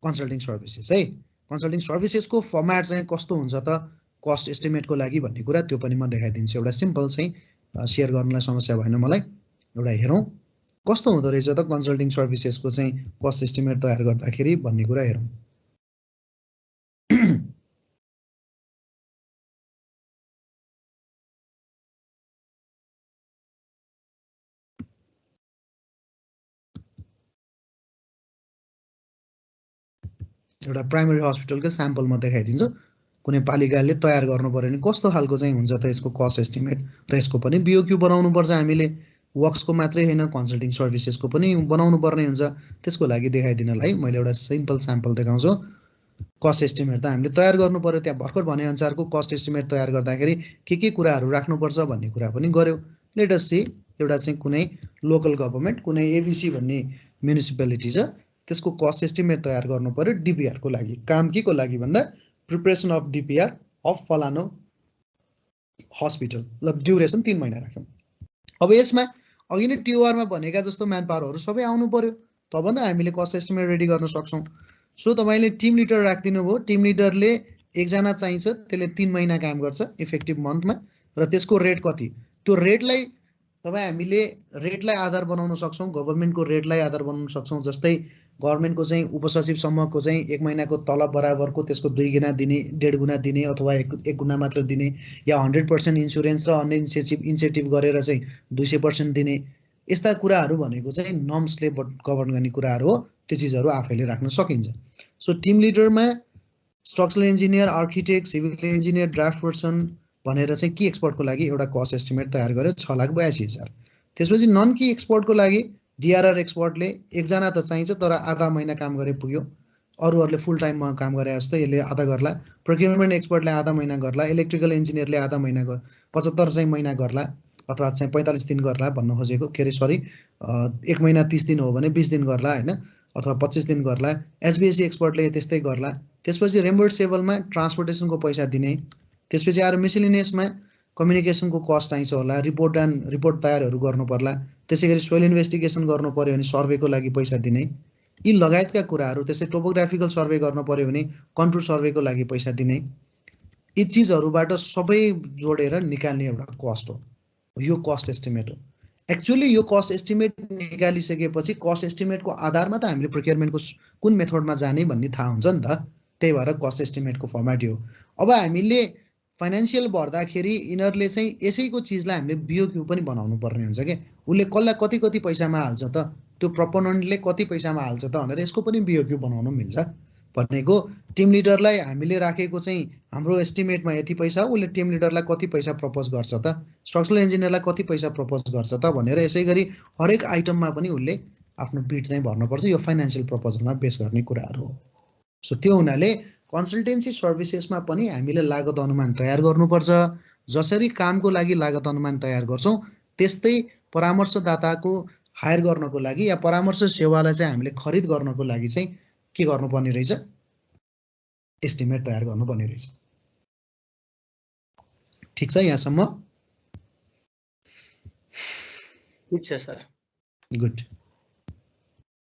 consulting services है कन्सल्टिङ सर्भिसेसको फर्मेट चाहिँ कस्तो हुन्छ त कस्ट एस्टिमेटको लागि भन्ने कुरा त्यो पनि म देखाइदिन्छु एउटा सिम्पल चाहिँ सेयर गर्नलाई समस्या भएन मलाई एउटा हेरौँ कस्तो हुँदो रहेछ त कन्सल्टिङ सर्भिसेसको चाहिँ कस्ट एस्टिमेट तयार गर्दाखेरि भन्ने कुरा हेरौँ एउटा प्राइमेरी हस्पिटलकै स्याम्पल म देखाइदिन्छु कुनै पालिकाले तयार गर्नु पर्यो भने कस्तो खालको चाहिँ हुन्छ त यसको कस्ट एस्टिमेट र यसको पनि बिओक्यू बनाउनु पर्छ हामीले वर्क्सको मात्रै होइन कन्सल्टिङ सर्भिसेसको पनि बनाउनु पर्ने हुन्छ त्यसको लागि देखाइदिनलाई मैले एउटा सिम्पल स्याम्पल देखाउँछु कस्ट एस्टिमेट त हामीले तयार गर्नु पर्यो त्यहाँ भर्खर भने अनुसारको कस्ट एस्टिमेट तयार गर्दाखेरि के कुराहरू राख्नुपर्छ भन्ने कुरा पनि गर्यो लेट अस सी एउटा चाहिँ कुनै लोकल गभर्मेन्ट कुनै एबिसी भन्ने म्युनिसिपालिटी छ त्यसको कस्ट एस्टिमेट तयार गर्नु पर्यो डिपिआरको लागि काम के को लागि भन्दा प्रिपरेसन अफ डिपिआर अफ फलानो हस्पिटल ल ड्युरेसन 3 महिना राख्यौँ अब यसमा अघि नै टिओआरमा भनेका जस्तो म्यान पावरहरू सबै आउनु पर्यो तब न हामीले कस्ट एस्टिमेट रेडी गर्न सक्छौँ सो तपाईँले टिम लिडर राखिदिनु भयो टिम लिडरले एकजना चाहिन्छ त्यसले 3 महिना काम गर्छ इफेक्टिभ मन्थमा र त्यसको रेट कति त्यो रेटलाई तपाईँ हामीले रेटलाई आधार बनाउन सक्छौँ गभर्मेन्टको रेटलाई आधार बनाउन सक्छौँ जस्तै गभर्मेन्टको चाहिँ उपसचिवसम्मको चाहिँ 1 महिनाको तलब बराबरको त्यसको 2 गुणा दिने 1.5 गुणा दिने अथवा एक गुणा मात्र दिने या 100% इन्सुरेन्स र अन्य इन्सेन्टिभ गरेर चाहिँ 200% दिने यस्ता कुराहरू भनेको चाहिँ नर्म्सले गभर्न गर्ने कुराहरू हो त्यो चिजहरू आफैले राख्न सकिन्छ सो टिम लिडरमा structural engineer architect civil engineer draft person भनेर चाहिँ की एक्सपर्टको लागि एउटा कस्ट एस्टिमेट तयार गर्यो 6,82,000 त्यसपछि नन की एक्सपर्टको लागि डिआरआर एक्सपर्टले एकजना त चाहिन्छ तर आधा महिना काम गरे पुग्यो अरूहरूले फुल टाइममा काम गरे जस्तो यसले आधा गर्ला प्रोक्युरमेन्ट एक्सपर्टले आधा महिना गर्ला इलेक्ट्रिकल इन्जिनियरले आधा महिना 75 चाहिँ महिना गर्ला अथवा चाहिँ 45 दिन गर्ला भन्नु खोजेको के अरे सरी 1 महिना 30 दिन हो भने 20 दिन गर्ला हैन अथवा 25 दिन गर्ला एचबिएससी एक्सपर्टले त्यस्तै गर्ला त्यसपछि रेम्बर्सेबलमा ट्रान्सपोर्टेसनको पैसा दिने त्यसपछि आएर मिसलिनियसमा कम्युनिकेसनको कस्ट चाहिन्छ होला रिपोर्ट तयारहरू गर्नु पर्ला त्यसैगरी सोइल इन्भेस्टिगेसन गर्नु पर्यो भने सर्वेको लागि पैसा दिने यी लगायतका कुराहरू त्यसै टोपोग्राफिकल सर्वे गर्नु पर्यो भने कन्ट्रोल सर्वेको लागि पैसा दिने यी चिजहरूबाट सबै जोडेर निकाल्ने एउटा कस्ट हो यो कस्ट एस्टिमेट हो एक्चुअली यो कस्ट एस्टिमेट निकालिसकेपछि कस्ट एस्टिमेटको आधारमा त हामीले प्रोक्युरमेन्टको कुन मेथडमा जाने भन्ने थाहा हुन्छ नि त त्यही भएर कस्ट एस्टिमेटको फर्मेट हो अब हामीले फाइनेन्सियल भर्दाखेरि यिनीहरूले चाहिँ यसैको चिजलाई हामीले बिओक्यू पनि बनाउनु पर्ने हुन्छ क्या उसले कसलाई कति पैसामा हाल्छ त त्यो प्रपोनेन्टले कति पैसामा हाल्छ त भनेर यसको पनि बिओक्यू बनाउनु मिल्छ भनेको टिम लिडरलाई हामीले राखेको चाहिँ हाम्रो एस्टिमेटमा यति पैसा हो, उसले टिम लिडरलाई कति पैसा प्रपोज गर्छ त, स्ट्रक्चरल इन्जिनियरलाई कति पैसा प्रपोज गर्छ त भनेर यसै गरी हरेक आइटममा पनि उसले आफ्नो बिड चाहिँ भर्नुपर्छ। यो फाइनेन्सियल प्रपोजलमा बेस गर्ने कुराहरू हो। सो त्यो हुनाले कन्सल्टेन्सी सर्भिसेसमा पनि हामीले लागत अनुमान तयार गर्नुपर्छ। जसरी कामको लागि लागत अनुमान तयार गर्छौँ त्यस्तै परामर्शदाताको हायर गर्नको लागि या परामर्श सेवालाई चाहिँ हामीले खरिद गर्नको लागि चाहिँ के गर्नुपर्ने रहेछ, एस्टिमेट तयार गर्नुपर्ने रहेछ। ठिक छ यहाँसम्म?
ठिक छ सर।
गुड।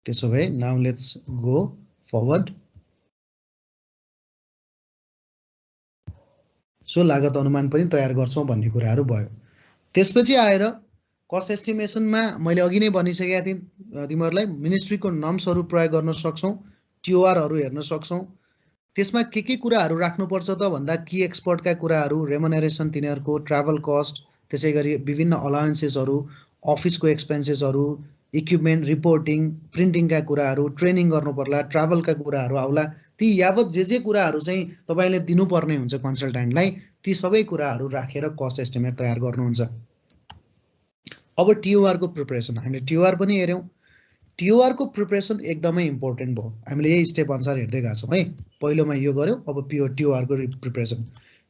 त्यसो भए now let's go forward. So लागत अनुमान पनि तयार गर्छौँ भन्ने कुराहरू भयो। त्यसपछि आएर कस्ट एस्टिमेसनमा मैले अघि नै भनिसकेका थिएँ तिमीहरूलाई, मिनिस्ट्रीको नर्म्सहरू प्रयोग गर्न सक्छौँ, टिओआरहरू हेर्न सक्छौँ। त्यसमा के कुराहरू राख्नुपर्छ त भन्दा की एक्सपर्टका कुराहरू, रेमोनेरेसन तिनीहरूको, ट्राभल कस्ट, त्यसै गरी विभिन्न अलाउन्सेसहरू, अफिसको एक्सपेन्सेसहरू, इक्विपमेन्ट, रिपोर्टिङ, प्रिन्टिङका कुराहरू, ट्रेनिङ गर्नु पर्ला, ट्राभलका कुराहरू आउला। ती यावत जे कुराहरू चाहिँ तपाईँले दिनुपर्ने हुन्छ कन्सल्ट्यान्टलाई, ती सबै कुराहरू राखेर कस्ट एस्टिमेट तयार गर्नुहुन्छ। अब टिओआरको प्रिपरेसन, हामीले टिओआर पनि हेऱ्यौँ। टिओआरको प्रिपरेसन एकदमै इम्पोर्टेन्ट भयो। हामीले यही स्टेप अनुसार हेर्दै गएको छौँ है। पहिलोमा यो गऱ्यौँ, अब टिओआरको प्रिपरेसन।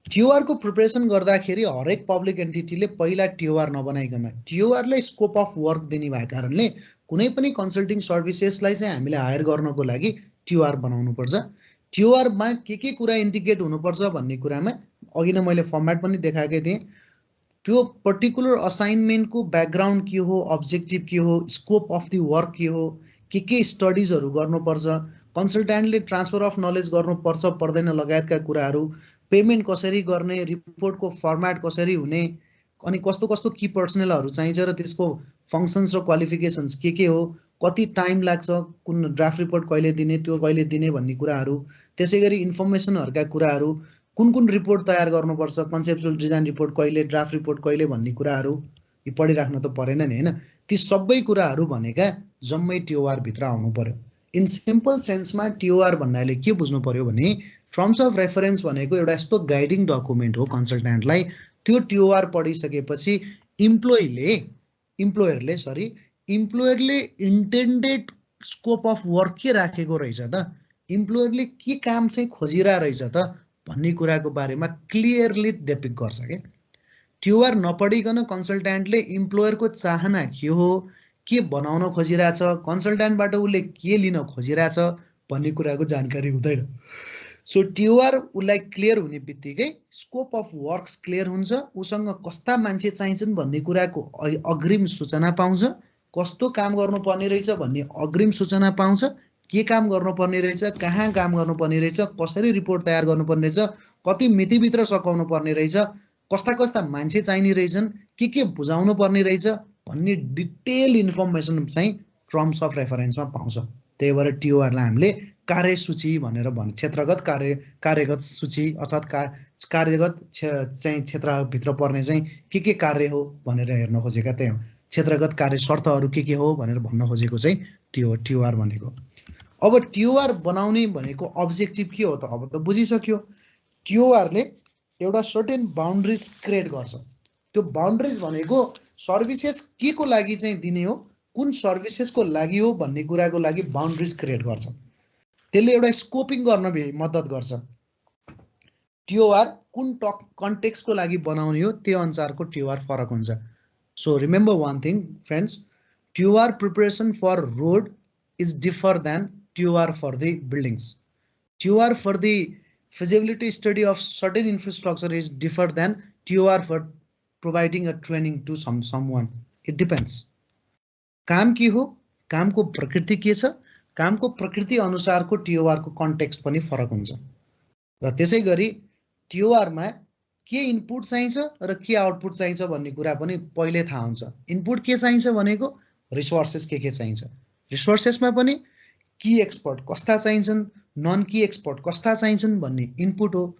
टिओआरको प्रिपरेसन गर्दाखेरि हरेक पब्लिक एन्टिटीले पहिला टिओआर नबनाइकन, टिओआरलाई स्कोप अफ वर्क दिने भएको कारणले कुनै पनि कन्सल्टिङ सर्भिसेसलाई चाहिँ हामीले हायर गर्नको लागि टिओआर बनाउनुपर्छ। टिओआरमा के कुरा इन्डिकेट हुनुपर्छ भन्ने कुरामा अघि नै मैले फर्मेट पनि देखाएकै थिएँ। त्यो पर्टिकुलर असाइनमेन्टको ब्याकग्राउन्ड के हो, अब्जेक्टिभ के हो, स्कोप अफ द वर्क के हो, के स्टडिजहरू गर्नुपर्छ, कन्सल्ट्यान्टले ट्रान्सफर अफ नलेज गर्नुपर्छ पर्दैन लगायतका कुराहरू, पेमेन्ट कसरी गर्ने, रिपोर्टको फर्मेट कसरी हुने, अनि कस्तो कस्तो की पर्सनलहरू चाहिन्छ र त्यसको फङ्सन्स र क्वालिफिकेसन्स के हो, कति टाइम लाग्छ, कुन ड्राफ्ट रिपोर्ट कहिले दिने, त्यो कहिले दिने भन्ने कुराहरू, त्यसै गरी इन्फर्मेसनहरूका कुराहरू, कुन रिपोर्ट तयार गर्नुपर्छ, कन्सेप्चुअल डिजाइन रिपोर्ट कहिले, ड्राफ्ट रिपोर्ट कहिले भन्ने कुराहरू यो पढिराख्न त परेन नि होइन। ती सबै कुराहरू भनेका जम्मै टिओआर भित्र आउनु पर्यो। इन सिम्पल सेन्समा टिओआर भन्नाले के बुझ्नु पर्यो भने टर्म्स अफ रेफरेन्स भनेको एउटा यस्तो गाइडिङ डकुमेन्ट हो कन्सल्ट्यान्टलाई। त्यो टिओआर पढिसकेपछि इम्प्लोयरले इन्टेन्डेड स्कोप अफ वर्क के राखेको रहेछ त, इम्प्लोयरले के काम चाहिँ खोजिरहेको रहेछ त भन्ने कुराको बारेमा क्लियरली डेपिक्ट गर्छ क्या। टिओआर नपढिकन कन्सल्ट्यान्टले इम्प्लोयरको चाहना के हो, के बनाउन खोजिरहेछ, कन्सल्ट्यान्टबाट उसले के लिन खोजिरहेछ भन्ने कुराको जानकारी हुँदैन। सो टिओआर उसलाई क्लियर हुने बित्तिकै स्कोप अफ वर्क्स क्लियर हुन्छ, उसँग कस्ता मान्छे चाहिन्छन् भन्ने कुराको अग्रिम सूचना पाउँछ, कस्तो काम गर्नुपर्ने रहेछ भन्ने अग्रिम सूचना पाउँछ, के काम गर्नुपर्ने रहेछ, कहाँ काम गर्नुपर्ने रहेछ, कसरी रिपोर्ट तयार गर्नुपर्ने रहेछ, कति मितिभित्र सकाउनु पर्ने रहेछ, कस्ता मान्छे चाहिने रहेछन्, के बुझाउनु पर्ने रहेछ भन्ने डिटेल इन्फर्मेसन चाहिँ टर्म्स अफ रेफरेन्समा पाउँछ। त्यही भएर टिओआरलाई हामीले कार्यसूची भनेर भन्छ, कार्यगत सूची अर्थात् कार्यगत चाहिँ क्षेत्रभित्र पर्ने चाहिँ के कार्य हो भनेर हेर्न खोजेका त्यही हो। क्षेत्रगत कार्य शर्तहरू के हो भनेर भन्न खोजेको चाहिँ त्यो टिओआर भनेको। अब टिओआर बनाउने भनेको अब्जेक्टिभ के हो त, अब त बुझिसक्यो। टिओआरले एउटा सर्टेन बााउन्ड्रिज क्रिएट गर्छ। त्यो बााउन्ड्रिज भनेको सर्भिसेस के को लागि चाहिँ दिने हो, कुन सर्भिसेसको लागि हो भन्ने कुराको लागि बााउन्ड्रिज क्रिएट गर्छ। त्यसले एउटा स्कोपिङ गर्न मद्दत गर्छ। टिओआर कुन कन्टेक्स्टको लागि बनाउने हो त्यो अनुसारको टिओआर फरक हुन्छ। So remember one thing friends, TOR preparation for road is differ than TOR for the buildings. TOR for the feasibility study of certain infrastructure is different than TOR for providing a training to someone. It depends. काम के हो, कामको प्रकृति के छ, कामको प्रकृति अनुसारको टिओआरको कन्टेक्स्ट पनि फरक हुन्छ। र त्यसै गरी टिओआरमा के इनपुट चाहिन्छ र के आउटपुट चाहिन्छ भन्ने कुरा पनि पहिले थाहा हुन्छ। इनपुट के चाहिन्छ भनेको रिसोर्सेस के चाहिन्छ, रिसोर्सेसमा पनि की एक्सपर्ट कस्ता चाहिन्छन्, नन की एक्सपर्ट कस्ता चाहिन्छन् भन्ने इनपुट हो।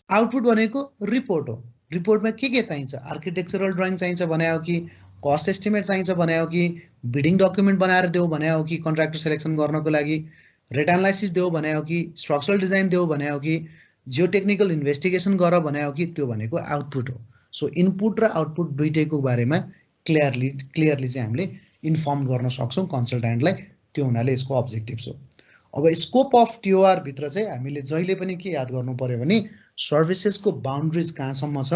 आउटपुट भनेको रिपोर्ट हो। रिपोर्टमा के चाहिन्छ, आर्किटेक्चरल ड्रइङ चाहिन्छ भने हो कि कस्ट एस्टिमेट चाहिन्छ भने हो कि बिडिङ डकुमेन्ट बनाएर देऊ भने हो कि कन्ट्र्याक्टर सेलेक्सन गर्नको लागि, रेट एनालाइसिस देऊ भने हो कि स्ट्रक्चरल डिजाइन देऊ भने हो कि जियो टेक्निकल इन्भेस्टिगेसन गर भने हो कि त्यो भनेको आउटपुट हो। सो इनपुट र आउटपुट दुइटैको बारेमा क्लियरली चाहिँ हामीले इन्फर्म गर्न सक्छौँ कन्सल्ट्यान्टलाई, त्यो हुनाले यसको अब्जेक्टिभ्स हो। अब स्कोप अफ टिओआर भित्र चाहिँ हामीले जहिले पनि के याद गर्नु पर्यो भने सर्भिसेसको बाउन्ड्रिज कहाँसम्म छ,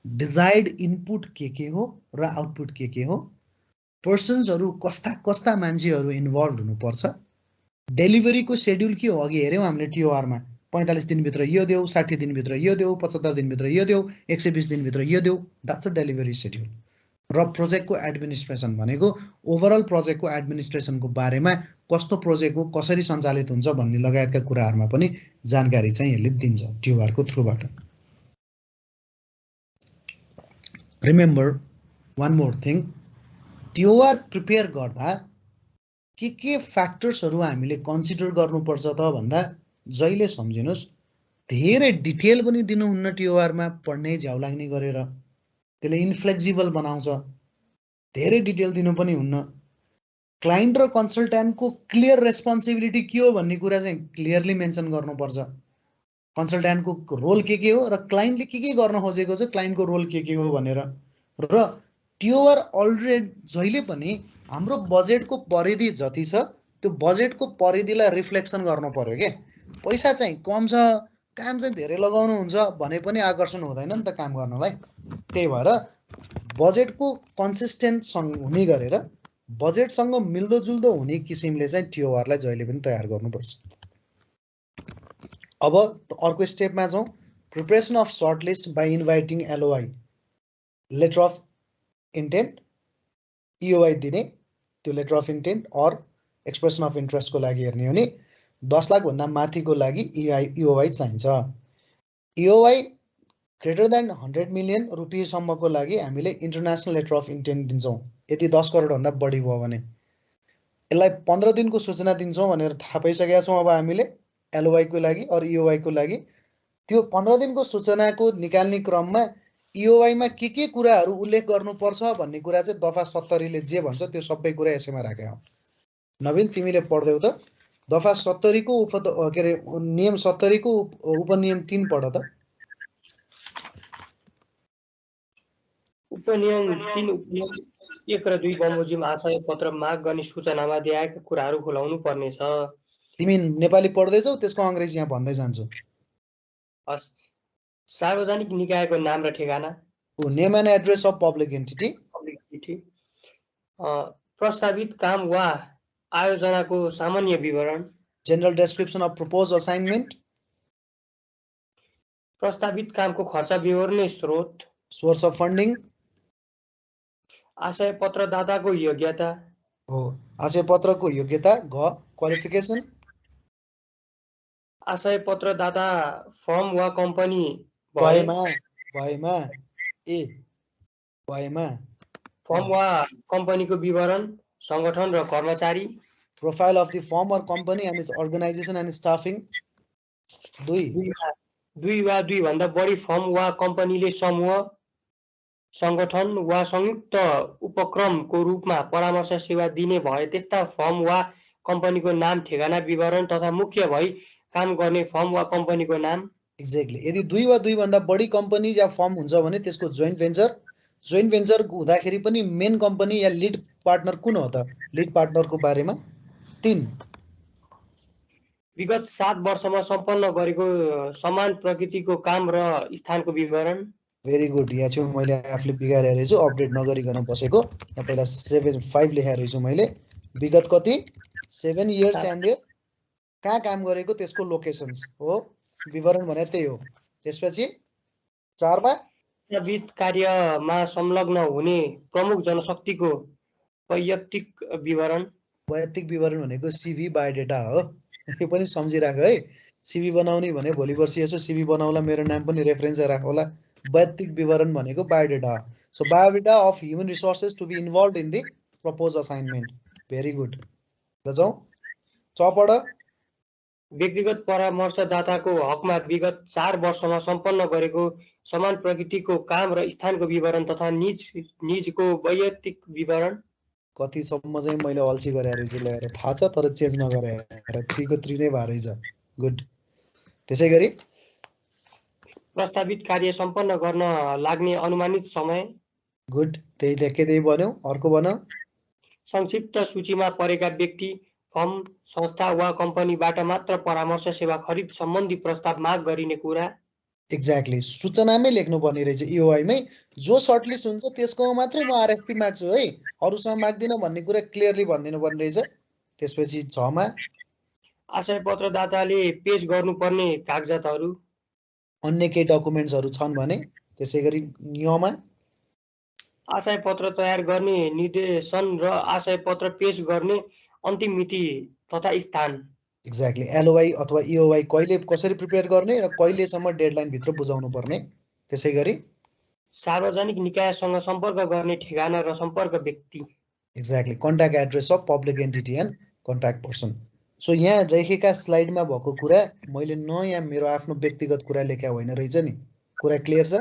डिजायर्ड इनपुट के हो र आउटपुट के हो, पर्सन्सहरू कस्ता मान्छेहरू इन्भल्भ हुनुपर्छ, डेलिभरीको सेड्युल के हो। अघि हेऱ्यौँ हामीले टिओआरमा 45 दिनभित्र यो देऊ, 60 दिनभित्र यो देऊ, 75 दिनभित्र यो देऊ, 120 दिनभित्र यो देऊ, द्याट्स अ डेलिभरी सेड्युल। र प्रोजेक्टको एडमिनिस्ट्रेसन भनेको ओभरअल प्रोजेक्टको एडमिनिस्ट्रेसनको बारेमा कस्तो प्रोजेक्ट हो, कसरी सञ्चालित हुन्छ भन्ने लगायतका कुराहरूमा पनि जानकारी चाहिँ यसले दिन्छ टिओआरको थ्रुबाट। Remember one more thing, ToR prepare गर्दा के फ्याक्टर्सहरू हामीले कन्सिडर गर्नुपर्छ त भन्दा जहिले सम्झिनुहोस् धेरै डिटेल पनि दिनुहुन्न टिओआरमा, पढ्नै झ्याउ लाग्ने गरेर, त्यसले इन्फ्लेक्जिबल बनाउँछ। धेरै डिटेल दिनु पनि हुन्न। क्लाइन्ट र कन्सल्ट्यान्टको क्लियर रेस्पोन्सिबिलिटी के हो भन्ने कुरा चाहिँ क्लियरली मेन्सन गर्नुपर्छ। कन्सल्ट्यान्टको रोल के हो र क्लाइन्टले के गर्न खोजेको छ, क्लाइन्टको रोल के हो भनेर। र टिओआर अलरेडी जहिले पनि हाम्रो बजेटको परिधि जति छ त्यो बजेटको परिधिलाई रिफ्लेक्सन गर्नु पर्यो के। पैसा चाहिँ कम छ, काम चाहिँ धेरै लगाउनु हुन्छ भने पनि आकर्षण हुँदैन नि त काम गर्नलाई। त्यही भएर बजेटको कन्सिस्टेन्ट हुने गरेर बजेटसँग मिल्दोजुल्दो हुने किसिमले चाहिँ टिओआरलाई जहिले पनि तयार गर्नुपर्छ। अब अर्को स्टेपमा जाउँ, preparation of short list by inviting LOI, letter of intent, EOI दिने, त्यो letter of intent or expression of इन्ट्रेस्टको लागि हेर्ने हो भने 10 लाखभन्दा माथिको लागि इओआई चाहिन्छ। इओआई ग्रेटर देन 100 मिलियन रुपियाँसम्मको लागि हामीले इन्टरनेसनल लेटर अफ इन्टेन्ट दिन्छौँ। यदि 10 करोडभन्दा बढी भयो भने यसलाई 15 दिनको सूचना दिन्छौँ भनेर थाहा पाइसकेका छौँ अब हामीले एलओआईको लागि अरू इओआईको लागि। त्यो 15 दिनको सूचनाको निकाल्ने क्रममा इओआईमा के कुराहरू उल्लेख गर्नुपर्छ भन्ने कुरा चाहिँ दफा 70 ले जे भन्छ त्यो सबै कुरा यसैमा राखेका हौ। नवीन तिमीले पढ्दैौ त दफा 70 को के अरे नियम 70 को उपनियम 3 पढ त।
उपनियम 3 उपनियम 1 र 2 बमोजिम आशय पत्र माग गर्ने सूचनामा दिएका कुराहरू खुलाउनु पर्नेछ।
तिमी नेपाली पढ्दैछौ, त्यसको अंग्रेजी यहाँ भन्दै जान्छु।
हस्, सार्वजनिक निकायको नाम र ठेगाना,
name and address of public entity,
प्रस्तावित काम वा आयोजनाको सामान्य विवरण,
general description of propose assignment,
प्रस्तावित कामको खर्च विवरण, स्रोत,
सोर्स अफ फन्डिङ,
आशय पत्रदाताको योग्यता
हो, आशय पत्रको योग्यता क्वालिफिकेसन,
आशय पत्रदाता फर्म वा कम्पनी
भएमा
फर्म वा कम्पनीको विवरण, संगठन र कर्मचारी,
profile of the firm or company and its organisation and staffing.
2 वा 2 भन्दा बढी फर्म वा कम्पनीले समूह, संगठन वा संयुक्त उपक्रमको रूपमा परामर्श सेवा दिने भए त्यस्ता फर्म वा कम्पनीको नाम, ठेगाना विवरण तथा मुख्य भई काम गर्ने फर्म वा कम्पनीको नाम।
एक्ज्याक्टली। यदि 2 वा 2 भन्दा बढी कम्पनी या फर्म हुन्छ भने त्यसको जोइन्ट भेन्चर हुँदाखेरि पनि मेन कम्पनी या लिड पार्टनर कुन हो त? लिड पार्टनरको बारेमा 3
विगत 7 वर्षमा सम्पन्न गरेको समान प्रकृतिको काम र स्थानको विवरण।
Very good. यहाँ चाहिँ मैले आफूले बिगारेर रहेछु, अपडेट नगरिकन बसेको। यहाँ पहिला 7-5 लेखेर रहेछु मैले। विगत कति 7 इयर्स एन्ड देयर कहाँ काम गरेको त्यसको लोकेसन्स हो विवरण भने त्यही हो। त्यसपछि 4 मा
वित्त कार्यमा संलग्न हुने प्रमुख जनशक्तिको वैयक्तिक विवरण।
वैयक्तिक विवरण भनेको सिभी बायोडेटा हो। यो पनि सम्झिराख है। सिभी बनाउने भने भोलि पर्सि यसो सिभी बनाउला, मेरो नाम पनि रेफरेन्स राख होला। वैयक्तिक विवरण भनेको बायोडेटा हो। So biodata of human resources to be involve in the propose assignment. Very good. जाउँ 6 पढ।
व्यक्तिगत परामर्शदाताको हकमा विगत 4 वर्षमा सम्पन्न गरेको समान प्रकृतिको काम र स्थानको विवरण तथा निजको वैयक्तिक विवरण।
कतिसम्म चाहिँ मैले अल्छी गरे रहेछु ल्याएर थाहा छ, तर चेन्ज नगरे 3 को 3 नै भए रहेछ। गुड। त्यसै गरी
प्रस्तावित कार्य सम्पन्न गर्न लाग्ने अनुमानित समय।
गुड, त्यही ढ्याक्कै त्यही बन्यो। अर्को भन।
संक्षिप्त सूचीमा परेका व्यक्ति, फर्म, संस्था वा कम्पनीबाट मात्र परामर्श सेवा खरिद सम्बन्धी प्रस्ताव माग गरिने कुरा।
एक्ज्याक्टली, सूचनामै लेख्नुपर्ने रहेछ। इओआईमै जो सर्टलिस्ट हुन्छ त्यसको मात्रै म आरएफपी माग्छु है, अरूसँग माग्दिनँ भन्ने कुरा क्लियरली भनिदिनु पर्ने रहेछ। त्यसपछि 6 मा
आशय पत्रदाताले पेश गर्नुपर्ने कागजातहरू।
अन्य केही डकुमेन्ट्सहरू छन् भने। त्यसै गरी 9 मा
आशय पत्र तयार गर्ने निर्देशन र आशय पत्र पेश गर्ने अन्तिम मिति तथा स्थान।
एक्ज्याक्टली, एलओआई अथवा इओआई कहिले कसरी प्रिपेयर गर्ने र कहिलेसम्म डेडलाइन भित्र बुझाउनु पर्ने। त्यसै गरी
सार्वजनिक निकायसँग सम्पर्क गर्ने ठेगाना र सम्पर्क व्यक्ति।
Exactly, contact address of public entity and contact person. So यहाँ लेखेका स्लाइडमा भएको कुरा मैले यहाँ मेरो आफ्नो व्यक्तिगत कुरा लेख्या होइन रहेछ नि। कुरा क्लियर छ?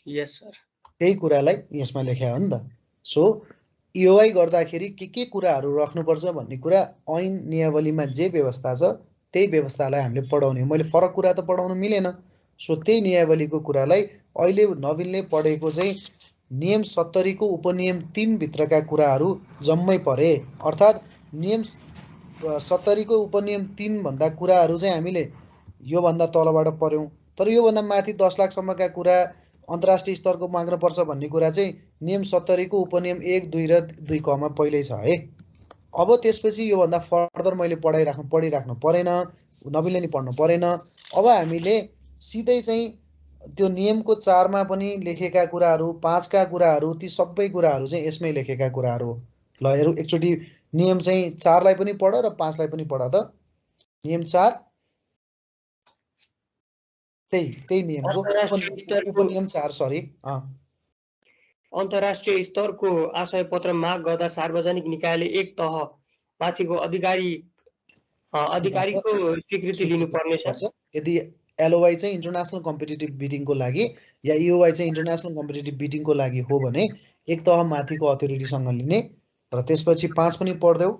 यस सर।
त्यही कुरालाई यसमा लेख्या हो नि त। सो इओआई गर्दाखेरि के कुराहरू राख्नुपर्छ भन्ने कुरा ऐन नियमावलीमा जे व्यवस्था छ त्यही व्यवस्थालाई हामीले पढाउने। मैले फरक कुरा त पढाउन मिलेन। सो त्यही नियमावलीको कुरालाई अहिले नवीनले पढेको चाहिँ नियम 70 को उपनियम 3 भित्रका कुराहरू जम्मै परे। अर्थात् नियम 70 को उपनियम 3 भन्दा कुराहरू चाहिँ हामीले योभन्दा तलबाट पढ्यौँ, तर योभन्दा माथि 10 लाखसम्मका कुरा अन्तर्राष्ट्रिय स्तरको माग्नुपर्छ भन्ने कुरा चाहिँ नियम 70 को उपनियम 1, 2 र 2 क मा पहिल्यै छ है। अब त्यसपछि योभन्दा फर्दर मैले पढिराख्नु परेन, नवीनले नि पढ्नु परेन। अब हामीले सिधै चाहिँ त्यो नियमको 4 मा पनि लेखेका कुराहरू, 5 का कुराहरू, ती सबै कुराहरू चाहिँ यसमै लेखेका कुराहरू हो। ल हेरौँ एकचोटि नियम चाहिँ 4 लाई पनि पढ र 5 लाई पनि पढ त। नियम 4 त्यही नियमको उपनियम 4 सरी।
अन्तर्राष्ट्रिय स्तरको आशय पत्र माग गर्दा सार्वजनिक निकायले एक तह माथिको अधिकारीको स्वीकृति लिनुपर्नेछ।
यदि एलओआई चाहिँ इन्टरनेसनल कम्पिटिटिभ बिडिङको लागि या इओआई चाहिँ इन्टरनेसनल कम्पिटिटिभ बिडिङको लागि हो भने एक तह माथिको अथोरिटीसँग लिने। र त्यसपछि 5 पनि पढ्देऊ।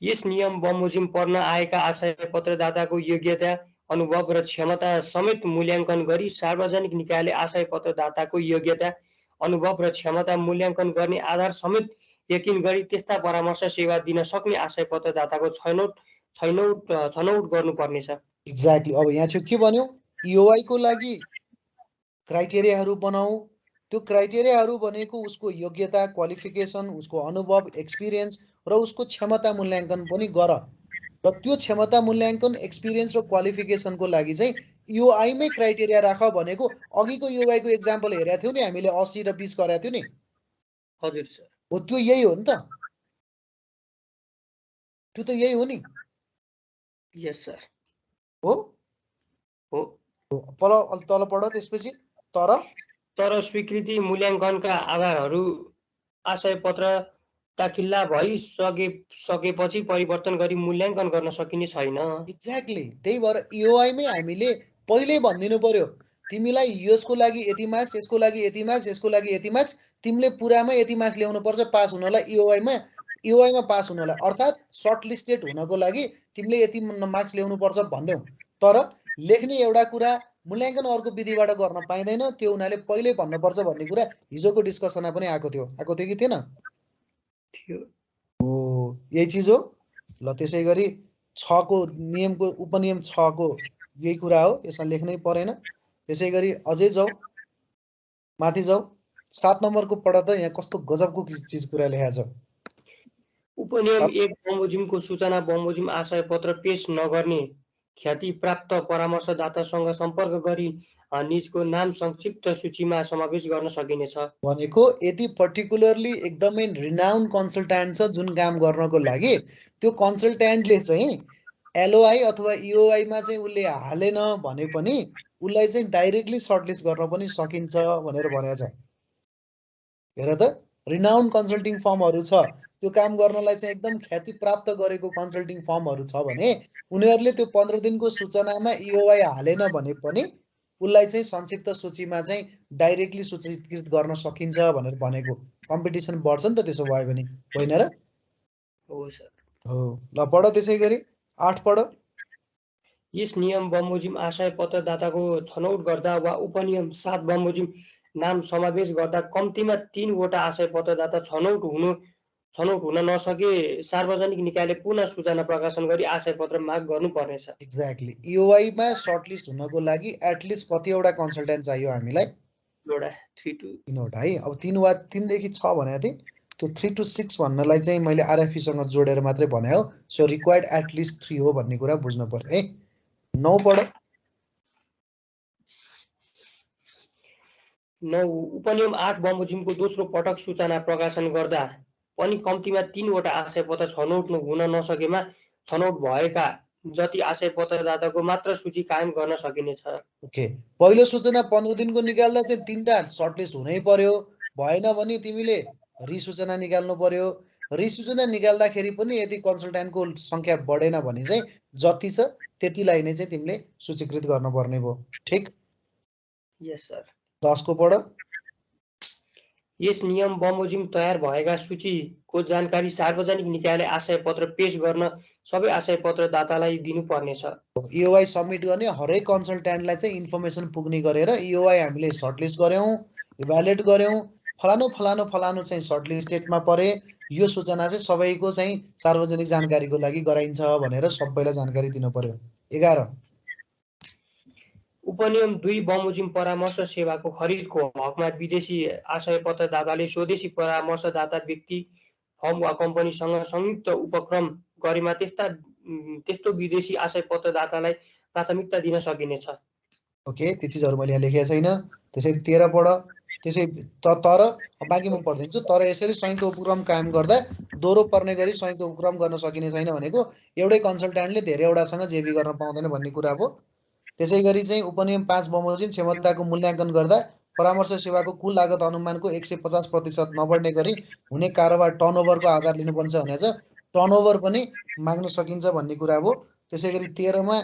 यस नियम बमोजिम पर्न आएका आशय पत्रदाताको योग्यता, अनुभव र क्षमता समेत मूल्याङ्कन गरी सार्वजनिक निकायले आशय पत्रदाताको योग्यता, अनुभव र क्षमता मूल्याङ्कन गर्ने आधार समेत यकिन गरी त्यस्ता परामर्श सेवा दिन सक्ने आशय पत्रदाताको छनौट गर्नुपर्नेछ।
एक्ज्याक्टली। अब यहाँ चाहिँ के भन्यो, इओआई को लागि क्राइटेरियाहरू बनाऊ। त्यो क्राइटेरियाहरू भनेको उसको योग्यता, क्वालिफिकेसन, उसको अनुभव, एक्सपिरियन्स र उसको क्षमता मूल्याङ्कन पनि गर। र त्यो क्षमता मूल्याङ्कन, एक्सपिरियन्स र क्वालिफिकेसनको लागि चाहिँ इओआईमै क्राइटेरिया राख भनेको अघिको इओआईको एक्जाम्पल हेरेका थियौँ नि हामीले, 80 र 20 गरेका थियौँ नि।
हजुर सर।
हो, त्यो यही हो नि त। त्यो त यही हो नि।
यस सर।
हो
हो।
तल पढ त्यसपछि। तर
स्वीकृति मूल्याङ्कनका आधारहरू आशय पत्र दाखिला भइसकेपछि परिवर्तन गरी मूल्याङ्कन गर्न सकिने छैन।
एक्ज्याक्टली, त्यही भएर इओआईमै हामीले पहिल्यै भनिदिनु पर्यो, तिमीलाई यसको लागि यति मार्क्स, यसको लागि यति मार्क्स, यसको लागि यति मार्क्स, तिमीले पुरामा यति मार्क्स ल्याउनु पर्छ पास हुनलाई इओआईमा पास हुनलाई। अर्थात् सर्ट लिस्टेड हुनको लागि तिमीले यति मार्क्स ल्याउनु पर्छ भन्देऊ। तर लेख्ने एउटा कुरा, मूल्याङ्कन अर्को विधिबाट गर्न पाइँदैन। त्यो उनीहरूले पहिल्यै भन्नुपर्छ भन्ने कुरा हिजोको डिस्कसनमा पनि आएको थियो कि थिएन? हो, यही चिज हो। ल त्यसै गरी 6 को नियमको उपनियम 6 को यही कुरा हो, यसमा लेख्नै परेन। त्यसै गरी अझै जाऊ, माथि जाऊ, 7 नम्बरको पढ त। यहाँ कस्तो गजबको चिज कुरा लेखा छ।
उपनियम 1 बमोजिमको सूचना बमोजिम आशय पत्र पेश नगर्ने ख्याति प्राप्त परामर्शदातासँग सम्पर्क गरी निजको नाम संक्षिप्त सूचीमा समावेश गर्न सकिनेछ।
भनेको यदि पर्टिकुलरली एकदमै रिनाउन्ड कन्सल्ट्यान्ट छ जुन काम गर्नको लागि, त्यो कन्सल्ट्यान्टले चाहिँ एलओआई अथवा इओआईमा चाहिँ उसले हालेन भने पनि उसलाई चाहिँ डाइरेक्टली सर्टलिस्ट गर्न पनि सकिन्छ भनेर भनेको छ। हेर त, रिनाउन्ड कन्सल्टिङ फर्महरू छ, त्यो काम गर्नलाई चाहिँ एकदम ख्याति प्राप्त गरेको कन्सल्टिङ फर्महरू छ भने उनीहरूले त्यो 15 दिनको सूचनामा इओआई हालेन भने पनि उसलाई चाहिँ संक्षिप्त सूचीमा चाहिँ डाइरेक्टली सूचीकृत गर्न सकिन्छ भनेर भनेको। कम्पिटिसन बढ्छ नि त त्यसो भयो भने, होइन र?
हो सर।
हो, ल पढ त्यसै गरी 8 पढ।
यस नियम बमोजिम आशय पत्रदाताको छनौट गर्दा वा उपनियम 7 बमोजिम नाम समावेश गर्दा कम्तीमा 3 वटा आशय पत्रदाता छनौट हुन नसके सार्वजनिक निकायले पुनः सूचना प्रकाशन गरी आशय पत्र माग गर्नुपर्नेछ।
एक्ज्याक्टली। EOI मा सर्टलिस्ट हुनको लागि एटलिस्ट कतिवटा कन्सल्टेन्ट चाहियो हामीलाई?
एउटा 3 to
3वटा है। अब 3 वा 3 देखि 6 भनेको थिएँ, त्यो 3 to 6 भन्नलाई चाहिँ मैले RFP सँग जोडेर मात्रै भने हो। सो रिक्वायर्ड एटलिस्ट 3 हो भन्ने कुरा बुझ्नु पर्यो है। 9 पढ।
9 उपनियम 8 बमोजिमको दोस्रो पटक सूचना प्रकाशन गर्दा पनि कम्तीमा 3 वटा आशय पत्र छनौट हुन नसकेमा छनौट भएका जति आशय पत्रदाताको मात्र सूची कायम गर्न सकिनेछ।
ओके, पहिलो सूचना 15 दिनको निकाल्दा चाहिँ 3टा सर्टलिस्ट हुनै पर्यो। भएन भने तिमीले रिसूचना निकाल्नु पर्यो। रिसूचना निकाल्दाखेरि पनि यदि कन्सल्टेन्टको संख्या बढेन भने चाहिँ जति छ त्यतिलाई नै चाहिँ तिमीले सूचीकृत गर्नुपर्ने भयो। ठिक?
यस सर।
10 को पढ।
यस नियम बमोजिम तयार भएका सूचीको जानकारी सार्वजनिक निकायले आशय पत्र पेश गर्न सबै आशय पत्रदातालाई दिनुपर्नेछ।
EOI सबमिट गर्ने हरेक कन्सल्टेन्टलाई चाहिँ इन्फर्मेसन पुग्ने गरेर EOI हामीले सर्टलिस्ट गऱ्यौँ, इभ्यालुएट गऱ्यौँ, फलानु फलानु फलानु चाहिँ सर्टलिस्टेडमा परे, यो सूचना चाहिँ सबैको चाहिँ सार्वजनिक जानकारीको लागि गराइन्छ भनेर सबैलाई जानकारी दिनु पर्यो। 11
उपनियम 2 बमोजिम परामर्श सेवाको खरिदको हकमा विदेशी आशय पत्रदाताले स्वदेशी परामर्शदाता व्यक्ति फर्म वा कम्पनीसँग संयुक्त उपक्रम गरेमा त्यस्तो विदेशी आशय पत्रदातालाई प्राथमिकता दिन सकिनेछ।
ओके, त्यो चिजहरू मैले यहाँ लेखेको छैन। त्यसरी 13 पढ। त्यसै तर बाँकी म पढिदिन्छु। तर यसरी संयुक्त उपक्रम कायम गर्दा दोहोरो पर्ने गरी संयुक्त उपक्रम गर्न सकिने छैन भनेको एउटै कन्सल्टेन्टले धेरैवटासँग जेबी गर्न पाउँदैन भन्ने कुरा हो। त्यसै गरी चाहिँ उपनियम 5 बमोजिम क्षमताको मूल्याङ्कन गर्दा परामर्श सेवाको कुल लागत अनुमानको 150% नबढ्ने गरी हुने कारोबार टर्नओभरको आधार लिनुपर्छ भनेको छ। टर्नओभर पनि माग्न सकिन्छ भन्ने कुरा हो। त्यसै गरी 13 मा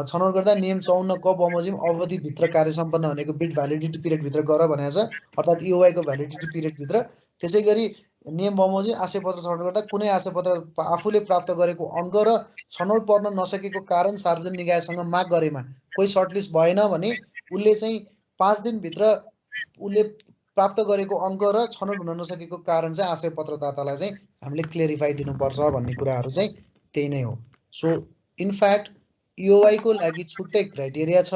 छनौट गर्दा नियम 54 क बमोजिम अवधिभित्र कार्य सम्पन्न हुनेको बिड भ्यालिडिटी पिरियडभित्र गर भनेको छ, अर्थात् EOI को भ्यालिडिटी पिरियडभित्र। त्यसै गरी नियम बमोजिम आशय पत्र छनौट गर्दा कुनै आशय पत्र आफूले प्राप्त गरेको अङ्क र छनौट पर्न नसकेको कारण सार्वजनिक निकायसँग माग गरेमा कोही सर्टलिस्ट भएन भने उसले चाहिँ 5 दिनभित्र उसले प्राप्त गरेको अङ्क र छनौट हुन नसकेको कारण चाहिँ आशय पत्रदातालाई चाहिँ हामीले क्लियरिफाई दिनुपर्छ भन्ने कुराहरू चाहिँ त्यही नै हो। सो इनफ्याक्ट EOI को लागि छुट्टै क्राइटेरिया छ।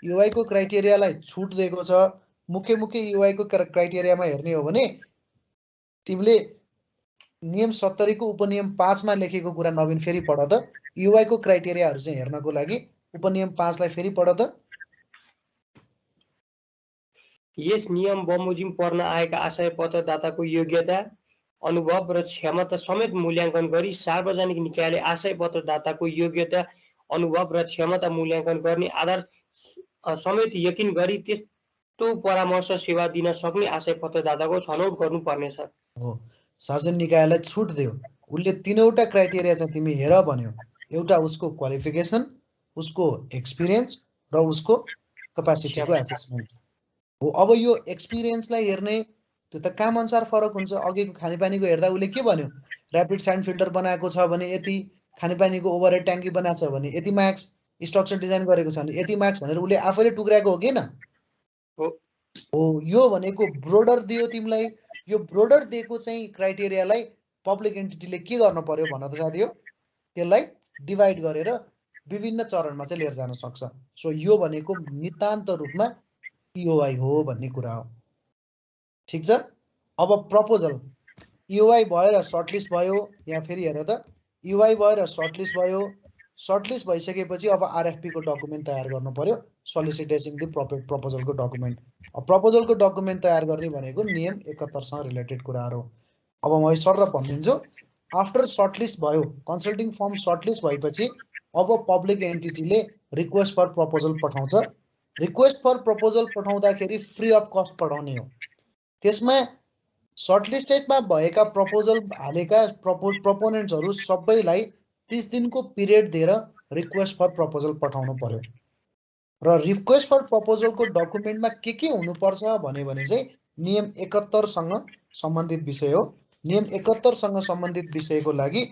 EOI को क्राइटेरियालाई छुट दिएको छ। मुख्य EOI को क्राइटेरियामा हेर्ने हो भने तिमीले नियम 70 को उपनियम 5 मा लेखेको कुरा नवीन फेरि पढ त। EOI को क्राइटेरियाहरू चाहिँ हेर्नको लागि उपनियम 5 लाई फेरि पढ त।
यस नियम बमोजिम पर्न आएका आशय पत्रदाताको योग्यता, अनुभव र क्षमता समेत मूल्याङ्कन गरी सार्वजनिक निकायले आशय पत्रदाताको योग्यता, अनुभव र क्षमता मूल्याङ्कन गर्ने आधार समेत यकिन गरी त्यस्तो परामर्श सेवा दिन सक्ने आशय पत्रदाताको छनौट गर्नुपर्नेछ।
हो, सार्वजनिक निकायलाई छुट दियो। उसले 3वटा क्राइटेरिया चाहिँ तिमी हेर भन्यो। एउटा उसको क्वालिफिकेसन, उसको एक्सपिरियन्स र उसको क्यापासिटीको एसेसमेन्ट हो। अब यो एक्सपिरियन्सलाई हेर्ने त्यो त काम अनुसार फरक हुन्छ। अघिको खानेपानीको हेर्दा उसले के भन्यो, ऱ्यापिड स्यान्ड फिल्टर बनाएको छ भने यति, खानेपानीको ओभरहेड ट्याङ्की बनाएको छ भने यति मार्क्स, स्ट्रक्चर डिजाइन गरेको छ भने यति मार्क्स भनेर उसले आफैले टुक्राएको हो कि न? हो, यो भनेको ब्रोडर दियो तिमीलाई। यो ब्रोडर दिएको चाहिँ क्राइटेरियालाई पब्लिक एन्टिटीले के गर्न पर्यो भन्न त साथी हो, त्यसलाई डिभाइड गरेर विभिन्न चरणमा चाहिँ लिएर जान सक्छ। सो यो भनेको नितान्त रूपमा EOI हो भन्ने कुरा हो। ठिक छ। अब प्रपोजल EOI भएर सर्टलिस्ट भयो। यहाँ फेरि हेर त, EOI भएर सर्टलिस्ट भयो। सर्टलिस्ट भइसकेपछि अब RFP को डकुमेन्ट तयार गर्नु पर्यो, सोलिसिटेसन दि प्रपोजलको डकुमेन्ट। प्रपोजलको डकुमेन्ट तयार गर्ने भनेको नियम 71 सँग रिलेटेड कुराहरू हो। अब म सर भनिदिन्छु। आफ्टर सर्टलिस्ट भयो, कन्सल्टिङ फर्म सर्टलिस्ट भएपछि अब पब्लिक एन्टिटीले रिक्वेस्ट फर प्रपोजल पठाउँछ। रिक्वेस्ट फर प्रपोजल पठाउँदाखेरि फ्री अफ कस्ट पठाउने हो। त्यसमा सर्टलिस्टेडमा भएका प्रपोजल हालेका प्रपोनेन्ट्सहरू सबैलाई 30 दिनको पिरियड दिएर रिक्वेस्ट फर प्रपोजल पठाउनु पर्यो। र रिक्वेस्ट फर प्रपोजलको डकुमेन्टमा के हुनुपर्छ भने चाहिँ नियम 71 सँग सम्बन्धित विषय हो। नियम 71 सँग सम्बन्धित विषयको लागि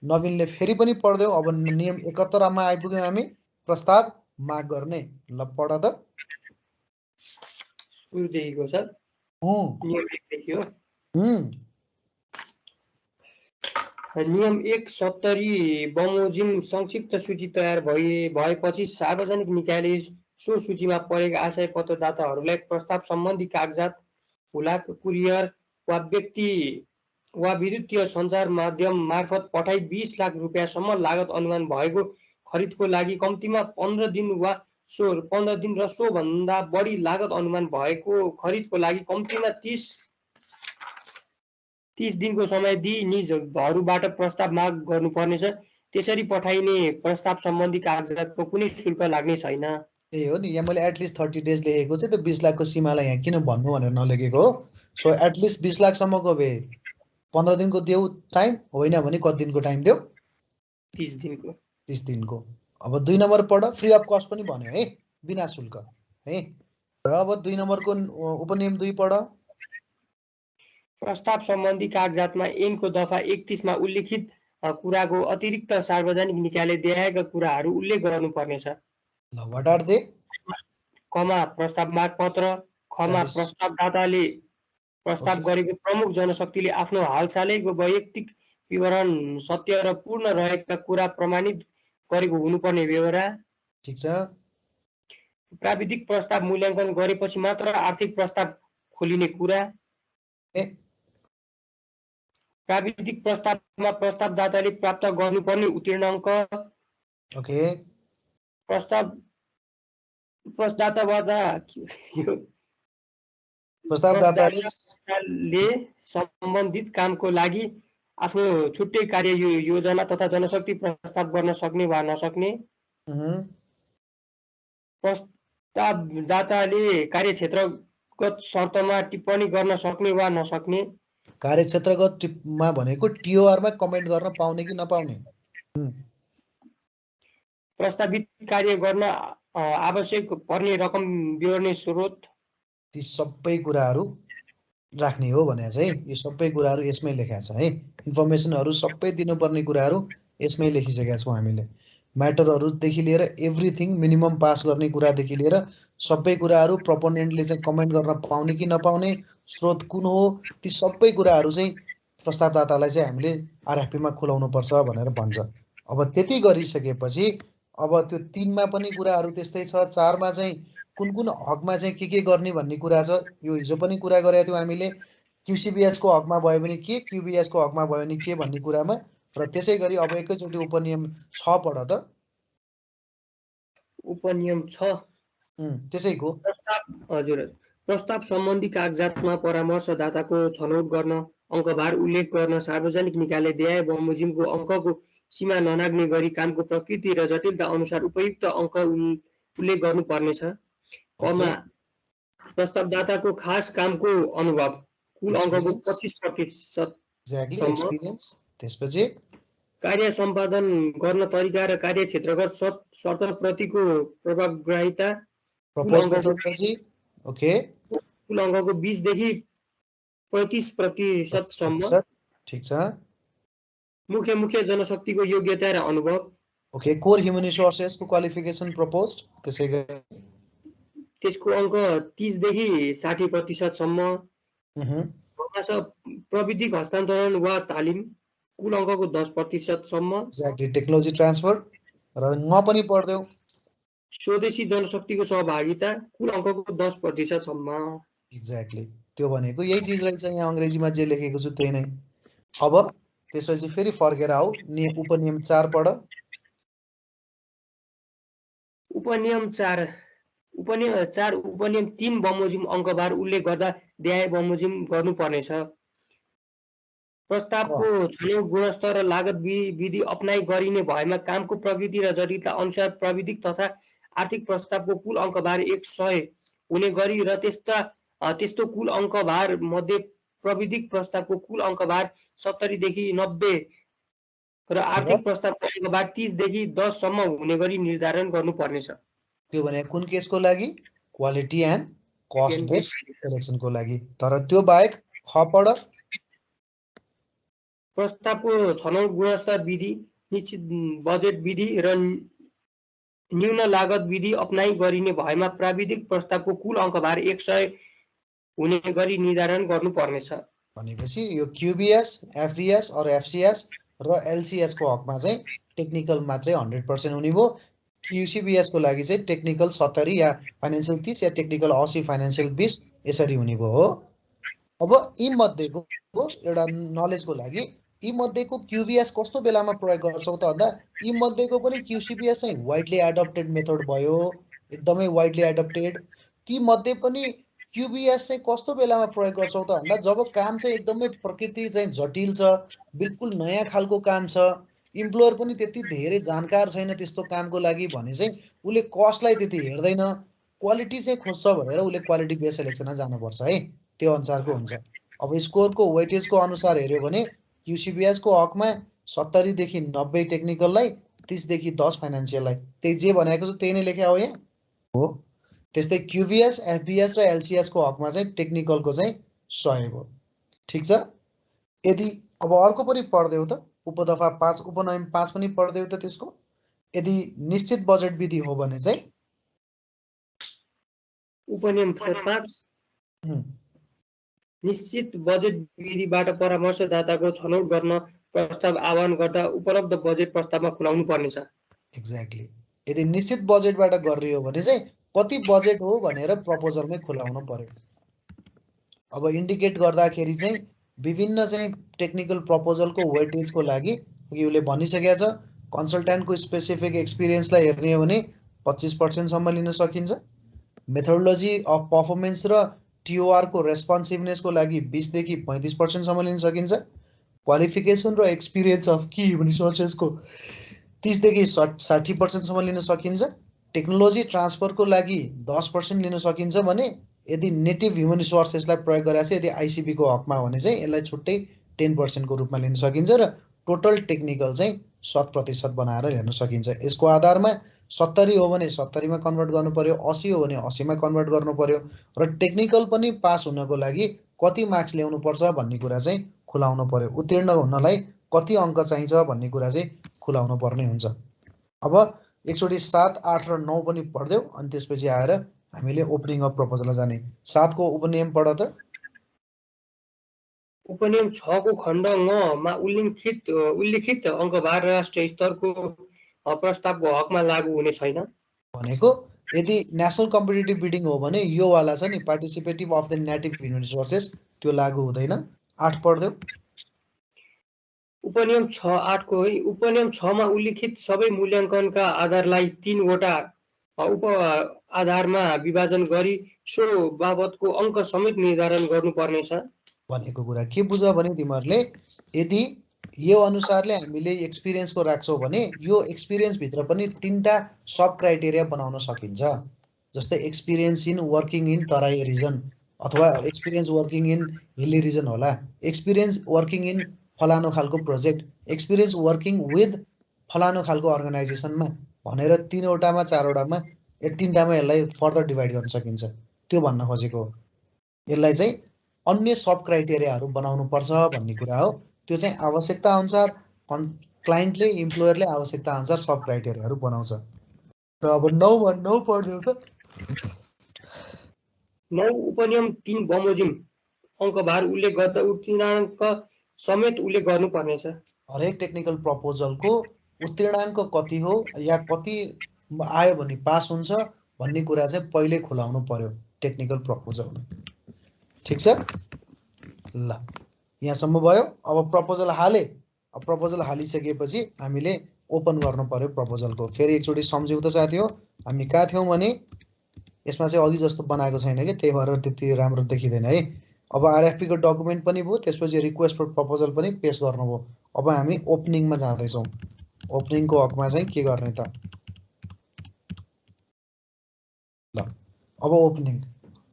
नवीनले फेरि पनि पढ्दै अब नियम 71 मा आइपुग्यौँ हामी। प्रस्ताव माग गर्ने। ल पढ त।
सुरुदेखिको छ नियम 1 देखि हो। नियम 170 बमोजिम संक्षिप्त सूची तयार भएपछि सार्वजनिक निकायले सो सूचीमा परेका आशय पत्रदाताहरूलाई प्रस्ताव सम्बन्धी कागजात हुलाक, कुरियर वा व्यक्ति वा विद्युतीय सञ्चार माध्यम मार्फत पठाई 20 लाख रुपियाँसम्म लागत अनुमान भएको खरिदको लागि कम्तीमा 15 दिन वा 15 दिन र सोभन्दा बढी लागत अनुमान भएको खरिदको लागि कम्तीमा 30 दिनको समय दिई निजहरूबाट प्रस्ताव माग गर्नुपर्नेछ। त्यसरी पठाइने प्रस्ताव सम्बन्धी कागजातको कुनै शुल्क लाग्ने छैन।
त्यही हो नि, यहाँ मैले एटलिस्ट 30 डेज लेखेको चाहिँ त्यो 20 लाखको सीमालाई यहाँ किन भन्नु भनेर नलेखेको हो। सो एटलिस्ट 20 लाखसम्मको भए 15 दिनको देऊ टाइम, होइन भने कति दिनको टाइम देऊ?
30 दिनको।
30 दिनको। अब 2 नम्बर पढ, फ्री अफ कस्ट पनि भन्यो है, बिना शुल्क है। र अब 2 नम्बरको उपनियम 2 पढ।
प्रस्ताव सम्बन्धी कागजातमा ऐनको दफा 31 मा उल्लेखित कुराको अतिरिक्त सार्वजनिक निकायले देखाएका कुराहरू उल्लेख गर्नुपर्नेछ।
ल व्हाट आर दे?
कमा प्रस्ताव मागपत्र, खमा प्रस्तावदाताले प्रस्ताव गरेको प्रमुख जनशक्तिले आफ्नो हालसालैको वैयक्तिक विवरण सत्य र पूर्ण रहेका कुरा प्रमाणित गरेको हुनुपर्ने व्यवहार।
ठीक छ।
प्राविधिक प्रस्ताव मूल्याङ्कन गरेपछि मात्र आर्थिक प्रस्ताव खोलिने कुरा। प्राविधिक प्रस्तावमा प्रस्तावदाताले प्राप्त गर्नुपर्ने उत्तीर्ण अङ्क।
ओके। प्रस्तावदाताले
सम्बन्धित कामको लागि आफ्नो छुट्टै कार्य योजना तथा जनशक्ति प्रस्ताव गर्न सक्ने वा नसक्ने। प्रस्तावदाताले कार्यक्षेत्रगत शर्तमा टिप्पणी गर्न सक्ने वा नसक्ने।
कार्यक्षेत्रगतमा भनेको टिओआरमा कमेन्ट गर्न पाउने कि नपाउने।
प्रस्तावित कार्य गर्न आवश्यक पर्ने रकम बिहोर्ने स्रोत।
ती सबै कुराहरू राख्ने हो भने चाहिँ यो सबै कुराहरू यसमै लेखेको छ है। इन्फर्मेसनहरू सबै दिनुपर्ने कुराहरू यसमै लेखिसकेका छौँ हामीले। म्याटरहरूदेखि लिएर एभ्रिथिङ, मिनिमम पास गर्ने कुरादेखि लिएर सबै कुराहरू, प्रपोनेन्टले चाहिँ कमेन्ट गर्न पाउने कि नपाउने, स्रोत कुन हो, ती सबै कुराहरू चाहिँ प्रस्तावदातालाई चाहिँ हामीले आरएफपीमा खुलाउनुपर्छ भनेर भन्छ। अब त्यति गरिसकेपछि अब त्यो 3 मा पनि कुराहरू त्यस्तै छ। 4 मा चाहिँ कुन कुन हकमा चाहिँ के गर्ने भन्ने कुरा छ। यो हिजो पनि कुरा गरेका थियौँ हामीले। क्युसिबिएसको हकमा भयो भने के, क्युबिएसको हकमा भयो भने के भन्ने कुरामा। र त्यसै गरी अब एकैचोटि उपनियम 6 पढ त।
उपनियम 6
त्यसैको।
हजुर। प्रस्ताव सम्बन्धी कागजातमा परामर्शदाताको छनौट गर्न, अङ्कभार उल्लेख गर्न, सार्वजनिक निकायले देखाए बमोजिमको अङ्कको सीमा ननाग्ने गरी कामको प्रकृति र जटिलता अनुसार उपयुक्त अङ्क उल्लेख गर्नुपर्नेछ। कमा प्रस्तावदाताको खास कामको अनुभव, कुल अङ्कको 25%
एक्सपिरियन्स। त्यसपछि
कार्य सम्पादन गर्न तरिका र कार्यक्षेत्रगत शर्तप्रतिको प्रभावग्राहिता, कुल अङ्कको 20 देखि 35% सम्म।
ठीक छ।
मुख्य जनशक्तिको योग्यता र अनुभव।
ओके। कोर ह्युमन रिसोर्सेसको क्वालिफिकेसन प्रपोज्ड। त्यसै गरी
त्यसको अङ्क 30 देखि 60% सम्म। प्रविधिक हस्तान्तरण वा तालिम, कुल अङ्कको 10% सम्म।
Exactly, technology transfer. र म पनि पढ्देऊ
स्वदेशी जनशक्तिको सहभागिता, कुल अङ्कको 10% सम्म।
एक्ज्याक्टली, त्यो भनेको यही चिज रहेछ। यहाँ अङ्ग्रेजीमा जे लेखेको छु त्यही नै। अब त्यसपछि फेरि फर्केर आऊ, उपनियम 4 पढ।
उपनियम 4 उपनियम 3 बमोजिम अङ्कभार उल्लेख गर्दा देखाए बमोजिम गर्नुपर्नेछ। प्रस्तावको छनौट, गुणस्तर र लागत विधि अपनाइ गरिने भएमा कामको प्रकृति र जटिलता अनुसार प्राविधिक तथा आर्थिक प्रस्तावको कुल अङ्कभार 100 हुने गरी र त्यस्तो कुल अङ्कभार मध्ये प्राविधिक प्रस्तावको कुल अङ्कभार 70 देखि 90 र आर्थिक प्रस्तावको अङ्कभार 30 देखि 10 सम्म हुने गरी निर्धारण गर्नुपर्नेछ।
त्यो भने कुन केसको लागि? क्वालिटी एन्ड कस्ट बेस्ड सेलेक्सनको लागि। तर त्यो बाहेक खपड
प्रस्तावको छनौट गुणस्तर विधि, निश्चित बजेट विधि र न्यून लागत विधि अपनाइ गरिने भएमा प्राविधिक प्रस्तावको कुल अङ्कभार 100 हुने गरी निर्धारण गर्नुपर्नेछ।
भनेपछि यो क्युबिएस, एफबिएस और एफसिएस र एलसिएस को हकमा चाहिँ टेक्निकल मात्रै 100% हुने भयो। क्युसिबिएस को लागि चाहिँ टेक्निकल 70 या फाइनेन्सियल 30 या टेक्निकल 80 फाइनेन्सियल 20 यसरी हुने भयो हो। अब यी मध्येको एउटा नलेजको लागि यी मध्येको क्युबिएस कस्तो बेलामा प्रयोग गर्छौँ त भन्दा यी मध्येको पनि क्युसिबिएस चाहिँ वाइडली एडप्टेड मेथड भयो, एकदमै वाइडली एडप्टेड। ती मध्ये पनि क्युबिएस चाहिँ कस्तो बेलामा प्रयोग गर्छौँ त भन्दा जब काम चाहिँ एकदमै प्रकृति चाहिँ जटिल छ, बिल्कुल नयाँ खालको काम छ, इम्प्लोयर पनि त्यति धेरै जानकार छैन त्यस्तो कामको लागि भने चाहिँ उसले कस्टलाई त्यति हेर्दैन, क्वालिटी चाहिँ खोज्छ भनेर उसले क्वालिटी बेस्ड सेलेक्सनमा जानुपर्छ है, त्यो अनुसारको हुन्छ। अब स्कोरको वेटेजको अनुसार हेऱ्यो भने क्युसिबिएसको हकमा 70 देखि 90 टेक्निकललाई, 30 देखि 10 फाइनेन्सियललाई, त्यही जे भनेको छ त्यही नै लेख्या हो यहाँ हो। त्यस्तै क्युबिएस, एफबिएस र एलसिएसको हकमा चाहिँ टेक्निकलको चाहिँ 100 भयो। ठिक छ। यदि अब अर्को पनि पढ्देऊ त, उपदफा 5 उपनियम 5 पनि पढ्देऊ त त्यसको। यदि निश्चित बजेट विधि हो भने चाहिँ
उपनियम 5 निश्चित बजेट विधिबाट परामर्शदाताको छनौट गर्न प्रस्ताव आह्वान गर्दा उपलब्ध बजेट प्रस्तावमा खुलाउनु पर्नेछ।
एक्ज्याक्टली। यदि निश्चित बजेटबाट गरियो भने चाहिँ कति बजेट हो भनेर प्रपोजलमै खुलाउनु पर्यो। अब इन्डिकेट गर्दाखेरि चाहिँ विभिन्न चाहिँ टेक्निकल प्रपोजलको वेटेजको लागि अघि उसले भनिसकेको छ, कन्सल्ट्यान्टको स्पेसिफिक एक्सपिरियन्सलाई हेर्ने हो भने 25% सम्म लिन सकिन्छ। मेथोडोलोजी अफ पर्फर्मेन्स र टिओआरको रेस्पोन्सिभनेसको लागि 20 देखि 35% सम्म लिन सकिन्छ। क्वालिफिकेसन र एक्सपिरियन्स अफ की ह्युमन रिसोर्सेसको 30 देखि 60% सम्म लिन सकिन्छ। टेक्नोलोजी ट्रान्सफरको लागि 10% लिन सकिन्छ भने यदि नेटिभ ह्युमन रिसोर्सेसलाई प्रयोग गरेर चाहिँ यदि आइसिबीको हकमा भने चाहिँ यसलाई छुट्टै 10% को रूपमा लिन सकिन्छ र टोटल टेक्निकल चाहिँ 100% बनाएर हेर्न सकिन्छ। यसको आधारमा 70 हो भने 70 मा कन्भर्ट गर्नु पर्यो, 80 हो भने 80 मा कन्भर्ट गर्नु पर्यो र टेक्निकल पनि पास हुनको लागि कति मार्क्स ल्याउनु पर्छ भन्ने कुरा चाहिँ खुलाउनु पर्यो। उत्तीर्ण हुनलाई कति अङ्क चाहिन्छ भन्ने कुरा चाहिँ खुलाउनु पर्ने हुन्छ। अब एकचोटि 7, 8 र 9 पनि पढ्देऊ अनि त्यसपछि आएर हामीले ओपनिङ अफ प्रपोजलमा जाने। 7 को उपनियम पढ त।
उपनियम 6 को खण्ड 9 मा उल्लिखित अङ्कभार राष्ट्रिय स्तरको प्रस्तावको हकमा लागू हुने छैन।
भनेको यदि नेसनल कम्पिटिटिभ बिडिङ हो भने यो वाला छ नि participative of the native human resources त्यो लागू हुँदैन। 8 पढ्देऊ।
उपनियम 6 8 को है। उपनियम 6 मा उल्लिखित सबै मूल्याङ्कनका आधारलाई 3 वटा उप आधारमा विभाजन गरी सो बाबतको अङ्क समेत निर्धारण गर्नुपर्नेछ
भनेको कुरा के बुझ भने तिमीहरूले यदि यो अनुसारले हामीले एक्सपिरियन्सको राख्छौँ भने यो एक्सपिरियन्स भित्र पनि 3टा सब क्राइटेरिया बनाउन सकिन्छ। जस्तै experience in working in Terai region अथवा experience working in hilly region होला, एक्सपिरियन्स वर्किङ इन फलानु खालको प्रोजेक्ट, एक्सपिरियन्स वर्किङ विथ फलानु खालको अर्गनाइजेसनमा भनेर 3 वटामा 4 वटामा 3टामा यसलाई फर्दर डिभाइड गर्न सकिन्छ। त्यो भन्न खोजेको हो। यसलाई चाहिँ अन्य सब क्राइटेरियाहरू बनाउनु पर्छ भन्ने कुरा हो। त्यो चाहिँ आवश्यकता अनुसार क्लाइन्टले इम्प्लोयरले आवश्यकता अनुसार सब क्राइटेरियाहरू बनाउँछ। र अब 9 पढ्देऊ त।
9 उपनियम 3 बमोजिम अङ्कभार उल्लेख गर्दा उत्तीर्णाङ्क समेत उल्लेख गर्नुपर्नेछ।
हरेक टेक्निकल प्रपोजलको उत्तीर्णाङ्क कति हो या कति आयो भने पास हुन्छ भन्ने कुरा चाहिँ पहिले खुलाउनु पर्यो टेक्निकल प्रपोजलमा। ठिक छ ल, यहाँसम्म भयो। अब प्रपोजल हाले। अब प्रपोजल हालिसकेपछि हामीले ओपन गर्नु पर्यो प्रपोजलको। फेरि एकचोटि सम्झ्यौ त साथी हो, हामी कहाँ थियौँ भने यसमा चाहिँ अघि जस्तो बनाएको छैन कि त्यही भएर त्यति राम्रो देखिँदैन है। अब आरएफपीको डकुमेन्ट पनि भयो, त्यसपछि रिक्वेस्ट फर प्रपोजल पनि पेश गर्नुभयो। अब हामी ओपनिङमा जाँदैछौँ। ओपनिङको हकमा चाहिँ के गर्ने त ल। अब ओपनिङ,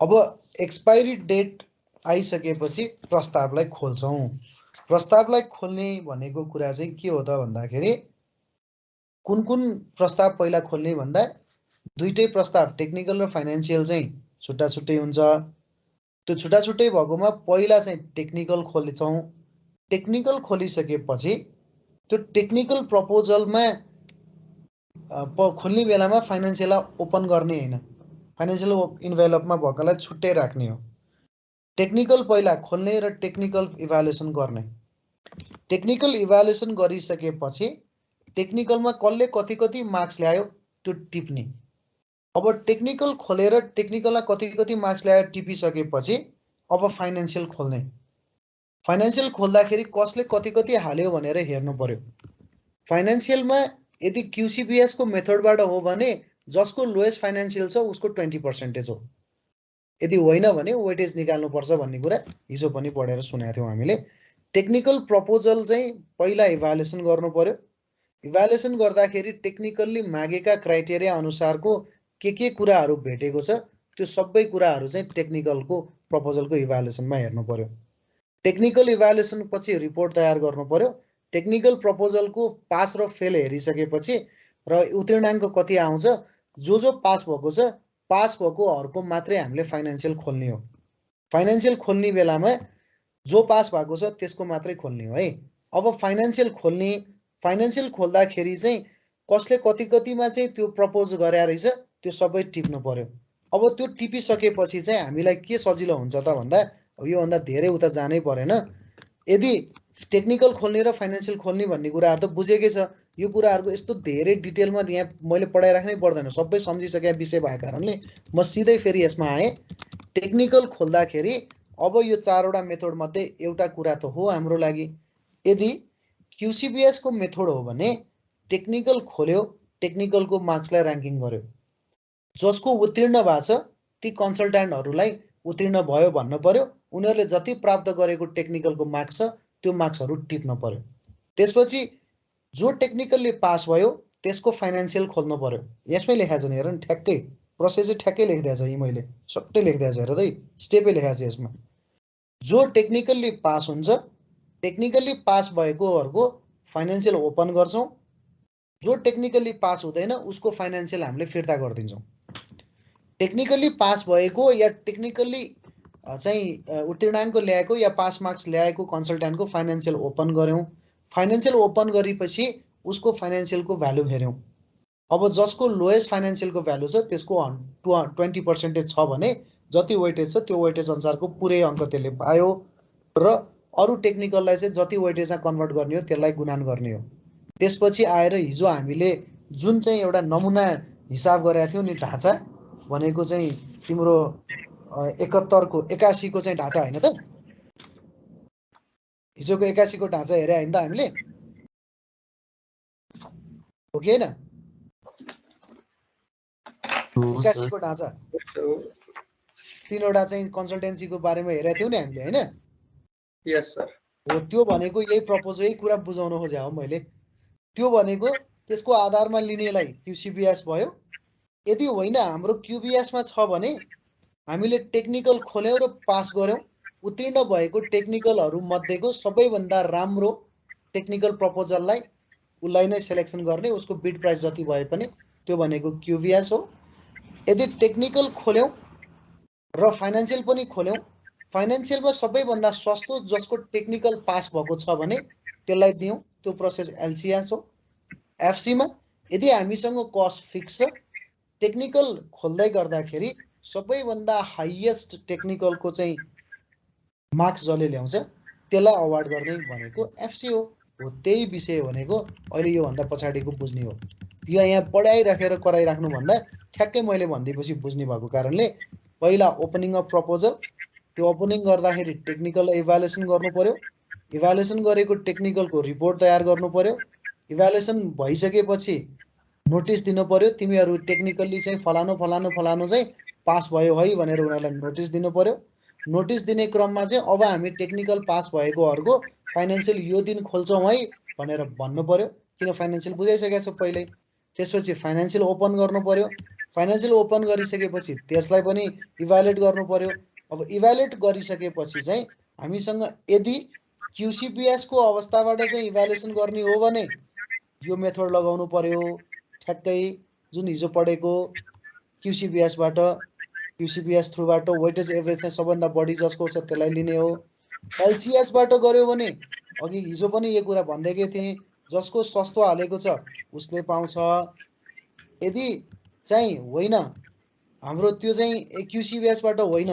अब एक्सपायरी डेट आइसकेपछि प्रस्तावलाई खोल्छौँ। प्रस्तावलाई खोल्ने भनेको कुरा चाहिँ के हो त भन्दाखेरि कुन कुन प्रस्ताव पहिला खोल्ने भन्दा दुईटै प्रस्ताव टेक्निकल र फाइनान्शियल चाहिँ छुट्टा छुट्टै हुन्छ। त्यो छुट्टा छुट्टै भएकोमा पहिला चाहिँ टेक्निकल खोल्छौँ। टेक्निकल खोलिसकेपछि त्यो टेक्निकल प्रपोजलमा खोल्ने बेलामा फाइनान्शियललाई ओपन गर्ने होइन, फाइनान्शियल इन्भेलपमा भएकोलाई छुट्टै राख्ने हो। टेक्निकल पहिला खोल्ने र टेक्निकल इभ्यालुएसन गर्ने। टेक्निकल इभ्यालुएसन गरिसकेपछि टेक्निकलमा कसले कति कति मार्क्स ल्यायो त्यो टिप्ने। अब टेक्निकल खोलेर टेक्निकलमा कति कति मार्क्स ल्यायो टिपिसकेपछि अब फाइनान्शियल खोल्ने। फाइनान्शियल खोल्दाखेरि कसले कति कति हाल्यो भनेर हेर्नु पर्यो। फाइनान्शियलमा यदि QCBS को मेथडबाट हो भने जसको लोएस्ट फाइनान्शियल छ उसको 20% हो। यदि होइन भने वेटेज निकाल्नुपर्छ भन्ने कुरा हिजो पनि पढेर सुनेको थियौँ हामीले। टेक्निकल प्रपोजल चाहिँ पहिला इभ्यालुएसन गर्नु पर्यो। इभ्यालुएसन गर्दाखेरि टेक्निकल्ली मागेका क्राइटेरिया अनुसारको के कुराहरू भेटेको छ त्यो सबै कुराहरू चाहिँ टेक्निकलको प्रपोजलको इभ्यालुएसनमा हेर्नु पर्यो। टेक्निकल इभ्यालुएसन पछि रिपोर्ट तयार गर्नु पर्यो। टेक्निकल प्रपोजलको पास र फेल हेरिसकेपछि र उत्तीर्णाङ्क कति आउँछ, जो पास भएको छ पास भएकोहरूको मात्रै हामीले फाइनान्शियल खोल्ने हो। फाइनान्शियल खोल्ने बेलामा जो पास भएको छ त्यसको मात्रै खोल्ने हो है। अब फाइनान्शियल खोल्ने, फाइनान्शियल खोल्दाखेरि चाहिँ कसले कति कतिमा चाहिँ त्यो प्रपोज गरे रहेछ त्यो सबै टिप्नु पर्यो। अब त्यो टिपिसकेपछि चाहिँ हामीलाई के सजिलो हुन्छ त भन्दा योभन्दा धेरै उता जानै परेन। यदि टेक्निकल खोल्ने र फाइनान्शियल खोल्ने भन्ने कुराहरू त बुझेकै छ। यो कुराहरूको यस्तो धेरै डिटेलमा यहाँ मैले पढाइराख्नै पर्दैन, सबै सम्झिसकेका विषय भएको कारणले म सिधै फेरि यसमा आएँ। टेक्निकल खोल्दाखेरि अब यो चारवटा मेथड मध्ये एउटा कुरा त हो हाम्रो लागि। यदि QCBS को मेथड हो भने टेक्निकल खोल्यो, टेक्निकलको मार्क्सलाई ऱ्याङ्किङ गर्यो, जसको उत्तीर्ण भएको छ ती कन्सल्ट्यान्टहरूलाई उत्तीर्ण भयो भन्नु पर्यो। उनीहरूले जति प्राप्त गरेको टेक्निकलको मार्क्स छ त्यो मार्क्सहरू टिप्नु पर्यो। त्यसपछि जो टेक्निकल्ली पास भयो त्यसको फाइनान्शियल खोल्नु पर्यो। यसमै लेखा छ नि हेर न, ठ्याक्कै प्रोसेस ठ्याक्कै लेखिदिएको छ। यी मैले सट्टै लेखिदिएको छ हेर त, स्टेपै लेखाएको छ यसमा। जो टेक्निकल्ली पास हुन्छ, टेक्निकल्ली पास भएकोहरूको फाइनान्शियल ओपन गर्छौँ। जो टेक्निकल्ली पास हुँदैन उसको फाइनान्शियल हामीले फिर्ता गरिदिन्छौँ। टेक्निकल्ली पास भएको या टेक्निकल्ली चाहिँ उत्तीर्णाङ्क ल्याएको या पास मार्क्स ल्याएको कन्सल्ट्यान्टको फाइनान्शियल ओपन गऱ्यौँ। फाइनान्शियल ओपन गरेपछि उसको फाइनान्शियलको भ्यालु हेऱ्यौँ। अब जसको लोएस्ट फाइनान्शियलको भ्यालु छ त्यसको 20% छ भने जति वेटेज छ त्यो वेटेज अनुसारको पुरै अङ्क त्यसले पायो र अरू टेक्निकललाई चाहिँ जति वेटेजमा कन्भर्ट गर्ने हो त्यसलाई गुणान गर्ने हो। त्यसपछि आएर हिजो हामीले जुन चाहिँ एउटा नमुना हिसाब गरेका थियौँ नि ढाँचा भनेको चाहिँ तिम्रो 81 को चाहिँ ढाँचा होइन त, हिजोको 81 को ढाँचा हेरे होइन त हामीले, हो कि होइन? 81 को ढाँचा तीनवटा चाहिँ कन्सल्टेन्सीको बारेमा हेरेको थियौँ नि हामीले होइन?
यस सर।
हो, त्यो भनेको यही प्रपोज, यही कुरा बुझाउन खोजेँ हो मैले। त्यो भनेको त्यसको आधारमा लिनेलाई QCBS भयो। यदि होइन हाम्रो QBSमा छ भने हामीले टेक्निकल खोल्यौँ र पास गऱ्यौँ। उत्तीर्ण भएको टेक्निकलहरू मध्येको सबैभन्दा राम्रो टेक्निकल प्रपोजललाई उसलाई नै सेलेक्सन गर्ने, उसको बिड प्राइस जति भए पनि त्यो भनेको QBS हो। यदि टेक्निकल खोल्यौँ र फाइनान्शियल पनि खोल्यौँ, फाइनान्शियलमा सबैभन्दा सस्तो जसको टेक्निकल पास भएको छ भने त्यसलाई दियौँ, त्यो प्रोसेस LCS हो। FCमा यदि हामीसँग कस्ट फिक्स छ, टेक्निकल खोल्दै गर्दाखेरि सबैभन्दा हाइएस्ट टेक्निकलको चाहिँ मार्क्स जसले ल्याउँछ त्यसलाई अवार्ड गर्ने भनेको FC हो। त्यही विषय भनेको अहिले योभन्दा पछाडिको बुझ्ने हो। यो यहाँ पढाइराखेर कराइराख्नुभन्दा ठ्याक्कै मैले भनिदिएपछि बुझ्ने भएको कारणले पहिला ओपनिङ अफ प्रपोजल, त्यो ओपनिङ गर्दाखेरि टेक्निकल इभ्यालुएसन गर्नु पर्यो। इभ्यालुएसन गरेको टेक्निकलको रिपोर्ट तयार गर्नु पर्यो। इभ्यालुएसन भइसकेपछि नोटिस दिनु पर्यो, तिमीहरू टेक्निकल्ली चाहिँ फलानु फलानु फलानु चाहिँ पास भयो है भनेर उनीहरूलाई नोटिस दिनु पर्यो। नोटिस दिने क्रममा चाहिँ अब हामी टेक्निकल पास भएकोहरूको फाइनान्शियल यो दिन खोल्छौँ है भनेर भन्नु पर्यो, किन फाइनान्शियल बुझाइसकेको छ पहिल्यै। त्यसपछि फाइनान्शियल ओपन गर्नु पर्यो। फाइनान्शियल ओपन गरिसकेपछि त्यसलाई पनि इभ्यालुएट गर्नु पर्यो। अब इभ्यालुएट गरिसकेपछि चाहिँ हामीसँग यदि QCBS को अवस्थाबाट चाहिँ इभ्यालुएसन गर्ने हो भने यो मेथड लगाउनु पर्यो, ठ्याक्कै जुन हिजो पढेको क्युसिबिएसबाट क्युसिबिएस थ्रुबाट वेटेज एभरेज चाहिँ सबभन्दा बढी जसको छ त्यसलाई लिने हो। एलसिएसबाट गर्यो भने अघि हिजो पनि यो कुरा भन्दैकै थिएँ, जसको सस्तो हालेको छ उसले पाउँछ। यदि चाहिँ होइन हाम्रो त्यो चाहिँ क्युसिबिएसबाट होइन,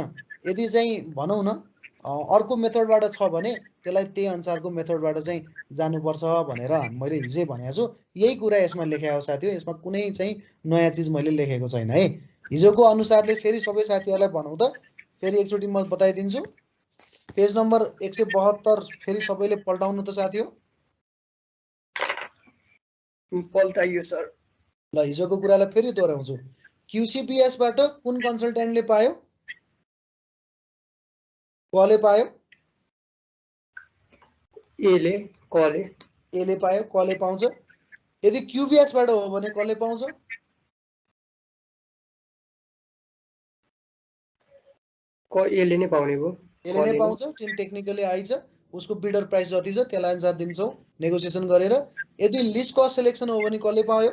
यदि चाहिँ भनौँ न अर्को मेथडबाट छ भने त्यसलाई त्यही अनुसारको मेथडबाट चाहिँ जानुपर्छ भनेर मैले हिजै भनेको छु। यही कुरा यसमा लेखेको हो साथी हो, यसमा कुनै चाहिँ नयाँ चिज मैले लेखेको छैन है। हिजोको अनुसारले फेरि सबै साथीहरूलाई भनौँ त, फेरि एकचोटि म बताइदिन्छु। पेज नम्बर 172 फेरि सबैले पल्टाउनु त साथी हो।
पल्टाइयो सर।
ल हिजोको कुरालाई फेरि दोहोऱ्याउँछु। क्युसिबिएसबाट कुन कन्सल्टेन्टले पायो? कले पायो? एले पायो, कले पाउँछ। यदि क्युबिएसबाट हो भने कसले पाउँछ?
एले नै पाउने भयो।
एले नै पाउँछ। टेक्निकली आइछ, उसको बिडर प्राइस जति छ त्यसलाई अनुसार दिन्छौँ नेगोसिएसन गरेर। यदि लिस्ट कस्ट सिलेक्सन हो भने कसले पायो?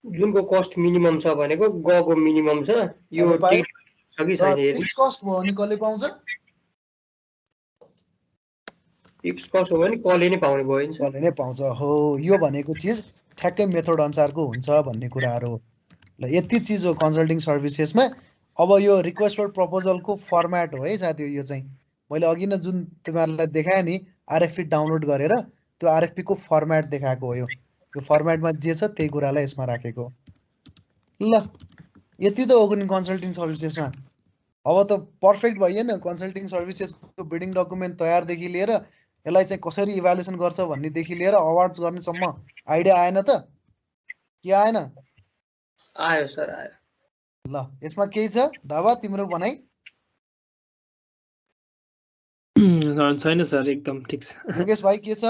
जुनको कस्ट मिनिमम छ भनेको गको मिनिमम छ, यो छ कि छैन।
फिक्स कस्ट भयो भने कसले पाउँछ?
फिक्स कस्ट हो भने कले नै पाउने भयो नि।
कले नै पाउँछ हो। यो भनेको चिज ठ्याक्कै मेथड अनुसारको हुन्छ भन्ने कुराहरू। ल यति चिज हो कन्सल्टिङ सर्भिसेसमा। अब यो रिक्वेस्ट फर प्रपोजलको फर्मेट हो है साथी। यो चाहिँ मैले अघि नै जुन तिमीहरूलाई देखाएँ नि आरएफपी डाउनलोड गरेर, त्यो आरएफपी को फर्मेट देखाएको हो। यो फर्मेटमा जे छ त्यही कुरालाई यसमा राखेको। ल यति त हो कुनै कन्सल्टिङ सर्भिसेसमा। अब त पर्फेक्ट भइएन कन्सल्टिङ सर्भिसेसको बिडिङ डकुमेन्ट तयारदेखि लिएर यसलाई चाहिँ कसरी इभ्यालुएसन गर्छ भन्नेदेखि लिएर अवार्ड्स गर्नेसम्म आइडिया आएन त? के आएन?
आयो सर, आयो।
ल यसमा केही छ दावा तिम्रो भनाइ?
छैन सर, एकदम ठिक छ।
योगेश भाइ के छ?